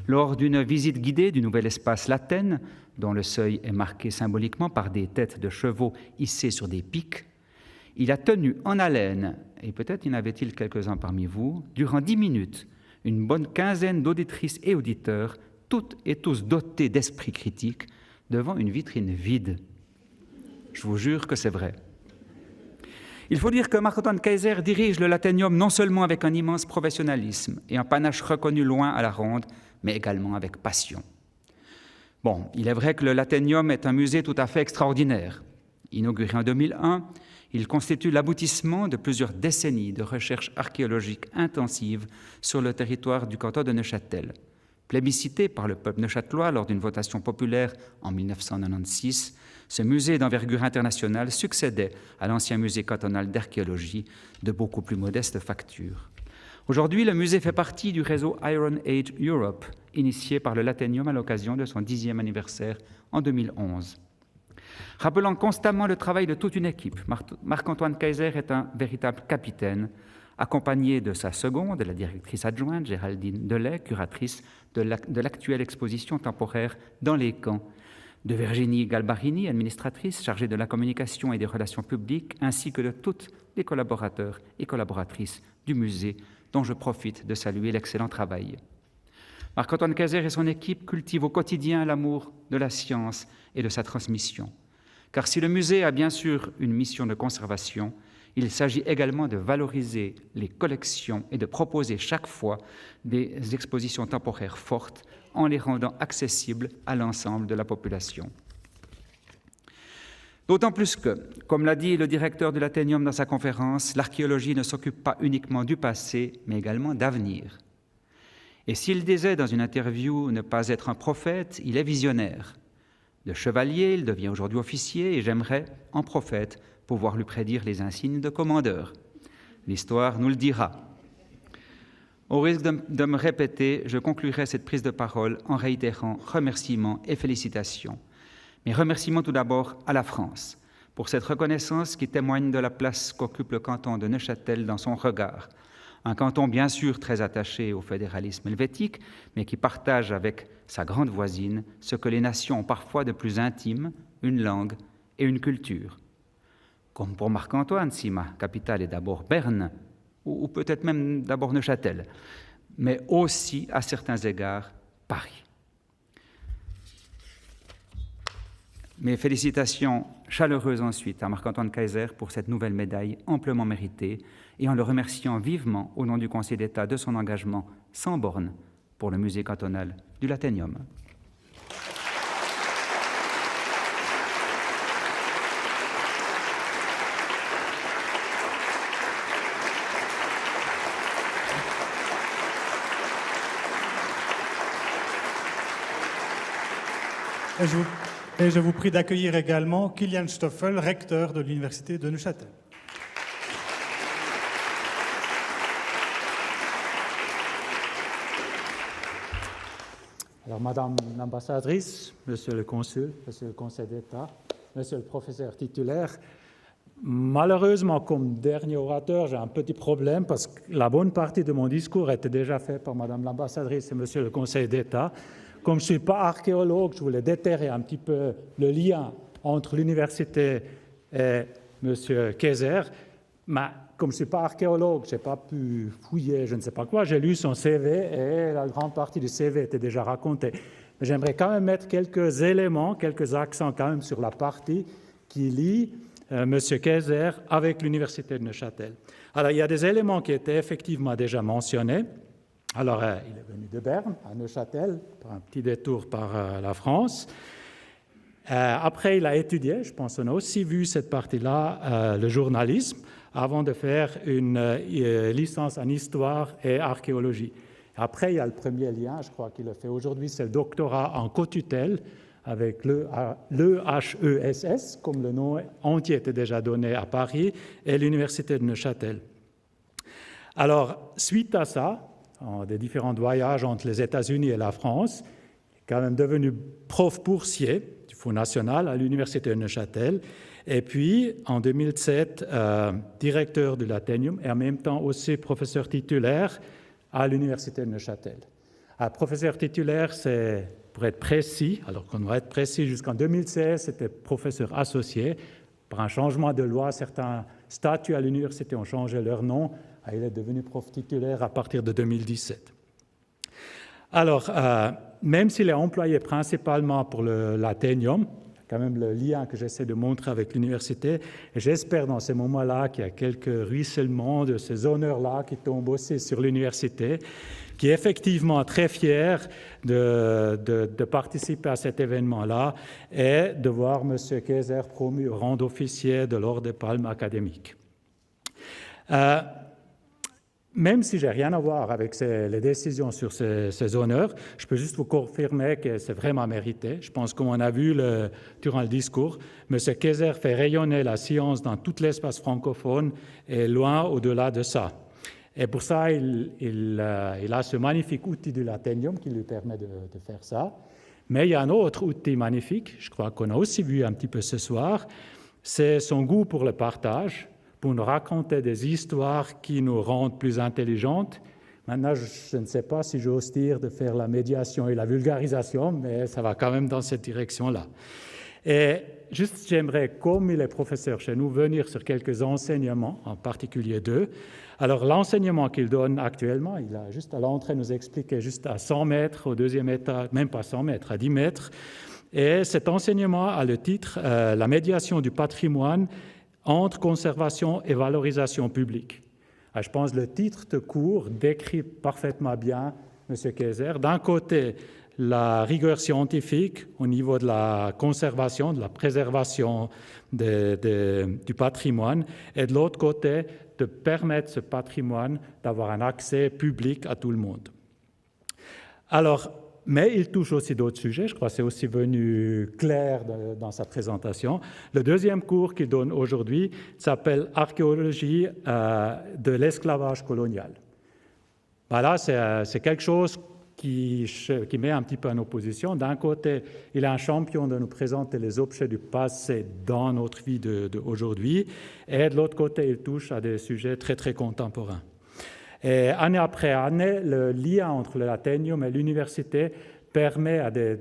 Lors d'une visite guidée du nouvel espace L'Athènes, dont le seuil est marqué symboliquement par des têtes de chevaux hissées sur des pics, il a tenu en haleine, et peut-être y en avait-il quelques-uns parmi vous, durant 10 minutes, une bonne quinzaine d'auditrices et auditeurs, toutes et tous dotés d'esprit critique, devant une vitrine vide. Je vous jure que c'est vrai. Il faut dire que Marc-Antoine Kayser dirige le Laténium non seulement avec un immense professionnalisme et un panache reconnu loin à la ronde, mais également avec passion. Bon, il est vrai que le Laténium est un musée tout à fait extraordinaire. Inauguré en 2001, il constitue l'aboutissement de plusieurs décennies de recherche archéologique intensive sur le territoire du canton de Neuchâtel. Plébiscité par le peuple neuchâtelois lors d'une votation populaire en 1996, ce musée d'envergure internationale succédait à l'ancien musée cantonal d'archéologie de beaucoup plus modeste facture. Aujourd'hui, le musée fait partie du réseau Iron Age Europe initié par le Laténium à l'occasion de son 10e anniversaire en 2011. Rappelant constamment le travail de toute une équipe, Marc-Antoine Kayser est un véritable capitaine, accompagné de sa seconde, la directrice adjointe, Géraldine Delay, curatrice de l'actuelle exposition temporaire Dans les camps, de Virginie Galbarini, administratrice chargée de la communication et des relations publiques, ainsi que de tous les collaborateurs et collaboratrices du musée, dont je profite de saluer l'excellent travail. Marc-Antoine Kayser et son équipe cultivent au quotidien l'amour de la science et de sa transmission. Car si le musée a bien sûr une mission de conservation, il s'agit également de valoriser les collections et de proposer chaque fois des expositions temporaires fortes en les rendant accessibles à l'ensemble de la population. D'autant plus que, comme l'a dit le directeur de l'Athénium dans sa conférence, l'archéologie ne s'occupe pas uniquement du passé, mais également d'avenir. Et s'il disait dans une interview ne pas être un prophète, il est visionnaire. De chevalier, il devient aujourd'hui officier et j'aimerais, en prophète, pouvoir lui prédire les insignes de commandeur. L'histoire nous le dira. Au risque de me répéter, je conclurai cette prise de parole en réitérant remerciements et félicitations. Mes remerciements tout d'abord à la France pour cette reconnaissance qui témoigne de la place qu'occupe le canton de Neuchâtel dans son regard. Un canton bien sûr très attaché au fédéralisme helvétique, mais qui partage avec sa grande voisine ce que les nations ont parfois de plus intime, une langue et une culture. Comme pour Marc-Antoine, si ma capitale est d'abord Berne, ou peut-être même d'abord Neuchâtel, mais aussi, à certains égards, Paris. Mes félicitations chaleureuses ensuite à Marc-Antoine Kayser pour cette nouvelle médaille amplement méritée et en le remerciant vivement au nom du Conseil d'État de son engagement sans borne pour le musée cantonal du Laténium. Et je vous prie d'accueillir également Kilian Stoffel, recteur de l'Université de Neuchâtel. Alors, Madame l'ambassadrice, Monsieur le consul, Monsieur le Conseil d'État, Monsieur le professeur titulaire, malheureusement, comme dernier orateur, j'ai un petit problème parce que la bonne partie de mon discours était déjà faite par Madame l'ambassadrice et Monsieur le Conseil d'État. Comme je ne suis pas archéologue, je voulais déterrer un petit peu le lien entre l'université et M. Kayser. Mais comme je ne suis pas archéologue, je n'ai pas pu fouiller, je ne sais pas quoi. J'ai lu son CV et la grande partie du CV était déjà racontée. Mais j'aimerais quand même mettre quelques éléments, quelques accents quand même sur la partie qui lie M. Kayser avec l'université de Neuchâtel. Alors, il y a des éléments qui étaient effectivement déjà mentionnés. Alors, il est venu de Berne à Neuchâtel, par un petit détour par la France. Après, il a étudié, je pense qu'on a aussi vu cette partie-là, le journalisme, avant de faire une licence en histoire et archéologie. Après, il y a le premier lien, je crois qu'il le fait aujourd'hui, c'est le doctorat en co-tutelle avec l'EHESS, comme le nom entier était déjà donné à Paris, et l'université de Neuchâtel. Alors, suite à ça, des différents voyages entre les États-Unis et la France, il est quand même devenu prof boursier du Fonds national à l'université de Neuchâtel, et puis en 2007, directeur de l'Athénium et en même temps aussi professeur titulaire à l'université de Neuchâtel. Professeur titulaire, c'est pour être précis, alors qu'on doit être précis jusqu'en 2016, c'était professeur associé. Par un changement de loi, certains statuts à l'université ont changé leur nom. Il est devenu prof titulaire à partir de 2017. Alors, même s'il est employé principalement pour l'Athénium, quand même le lien que j'essaie de montrer avec l'université, et j'espère dans ces moments-là qu'il y a quelques ruissellements de ces honneurs-là qui tombent aussi sur l'université, qui est effectivement très fier de participer à cet événement-là et de voir M. Kayser promu au rang d'officier de l'Ordre des Palmes académiques. Même si je n'ai rien à voir avec les décisions sur ces honneurs, je peux juste vous confirmer que c'est vraiment mérité. Je pense, comme on a vu durant le discours, M. Kayser fait rayonner la science dans tout l'espace francophone et loin au-delà de ça. Et pour ça, il a ce magnifique outil du Laténium qui lui permet de faire ça. Mais il y a un autre outil magnifique, je crois qu'on a aussi vu un petit peu ce soir, c'est son goût pour le partage, pour nous raconter des histoires qui nous rendent plus intelligentes. Maintenant, je ne sais pas si j'ose dire de faire la médiation et la vulgarisation, mais ça va quand même dans cette direction-là. Et juste, j'aimerais, comme il est professeur chez nous, venir sur quelques enseignements, en particulier deux. Alors, l'enseignement qu'il donne actuellement, il a juste à l'entrée nous expliqué juste à 100 mètres, au deuxième étage, même pas 100 mètres, à 10 mètres. Et cet enseignement a le titre « La médiation du patrimoine entre conservation et valorisation publique ». Je pense que le titre de cours décrit parfaitement bien M. Kayser. D'un côté, la rigueur scientifique au niveau de la conservation, de la préservation du patrimoine, et de l'autre côté, de permettre ce patrimoine d'avoir un accès public à tout le monde. Alors, mais il touche aussi d'autres sujets, je crois que c'est aussi venu clair dans sa présentation. Le deuxième cours qu'il donne aujourd'hui s'appelle « Archéologie de l'esclavage colonial ». Voilà, c'est quelque chose qui met un petit peu en opposition. D'un côté, il est un champion de nous présenter les objets du passé dans notre vie d'aujourd'hui, et de l'autre côté, il touche à des sujets très, très contemporains. Et année après année, le lien entre le Laténium et l'université permet à des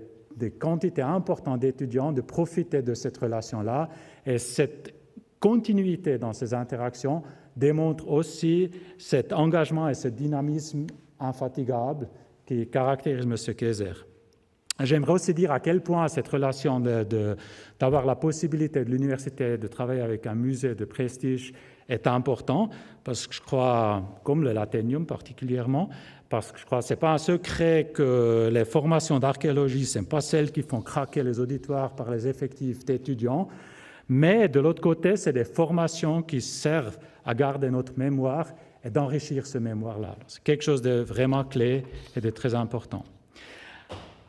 quantités importantes d'étudiants de profiter de cette relation-là, et cette continuité dans ces interactions démontre aussi cet engagement et ce dynamisme infatigable qui caractérise M. Kayser. J'aimerais aussi dire à quel point cette relation d'avoir la possibilité de l'université de travailler avec un musée de prestige est important, parce que je crois, comme le Laténium particulièrement, parce que je crois que ce n'est pas un secret que les formations d'archéologie, ce ne sont pas celles qui font craquer les auditoires par les effectifs d'étudiants, mais de l'autre côté, c'est des formations qui servent à garder notre mémoire et d'enrichir ce mémoire-là. C'est quelque chose de vraiment clé et de très important.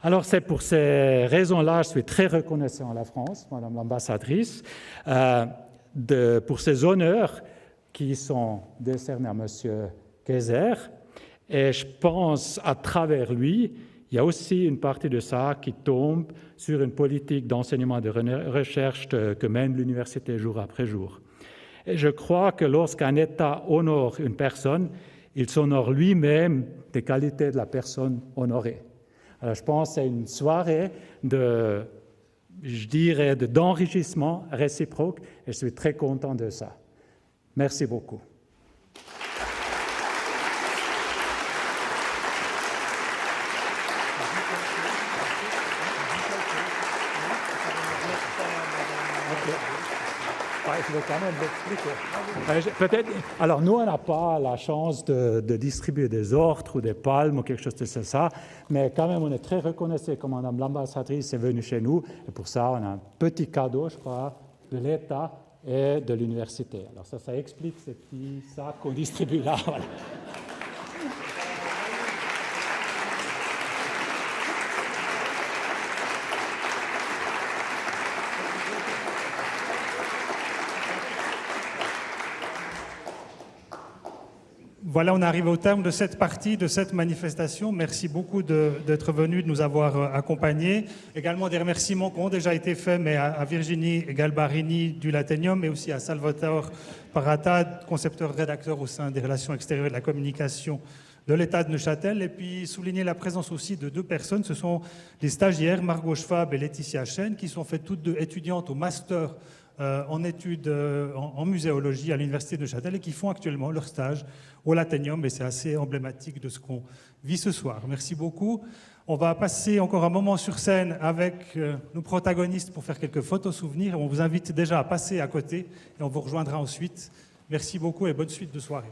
Alors, c'est pour ces raisons-là, je suis très reconnaissant à la France, Madame l'ambassadrice, pour ces honneurs qui sont décernés à M. Kayser. Et je pense, à travers lui, il y a aussi une partie de ça qui tombe sur une politique d'enseignement et de recherche que mène l'université jour après jour. Et je crois que lorsqu'un État honore une personne, il s'honore lui-même des qualités de la personne honorée. Alors, je pense que c'est une soirée d'enrichissement réciproque et je suis très content de ça. Merci beaucoup. Je vais quand même l'expliquer. Peut-être. Alors, nous, on n'a pas la chance de distribuer des ordres ou des palmes ou quelque chose de ça, mais quand même, on est très reconnaissant que Madame l'ambassadrice est venue chez nous, et pour ça, on a un petit cadeau, je crois, de l'État et de l'université. Alors, ça explique ces petits sacs qu'on distribue là. Voilà. Voilà, on arrive au terme de cette partie, de cette manifestation. Merci beaucoup d'être venu, de nous avoir accompagnés. Également des remerciements qui ont déjà été faits, mais à Virginie Galbarini du Laténium, mais aussi à Salvatore Parata, concepteur-rédacteur au sein des relations extérieures et de la communication de l'État de Neuchâtel. Et puis souligner la présence aussi de deux personnes. Ce sont des stagiaires, Margot Schwab et Laetitia Chen, qui sont faites toutes deux étudiantes au master en études en muséologie à l'Université de Neuchâtel et qui font actuellement leur stage au Laténium, et c'est assez emblématique de ce qu'on vit ce soir. Merci beaucoup. On va passer encore un moment sur scène avec nos protagonistes pour faire quelques photos souvenirs. On vous invite déjà à passer à côté et on vous rejoindra ensuite. Merci beaucoup et bonne suite de soirée.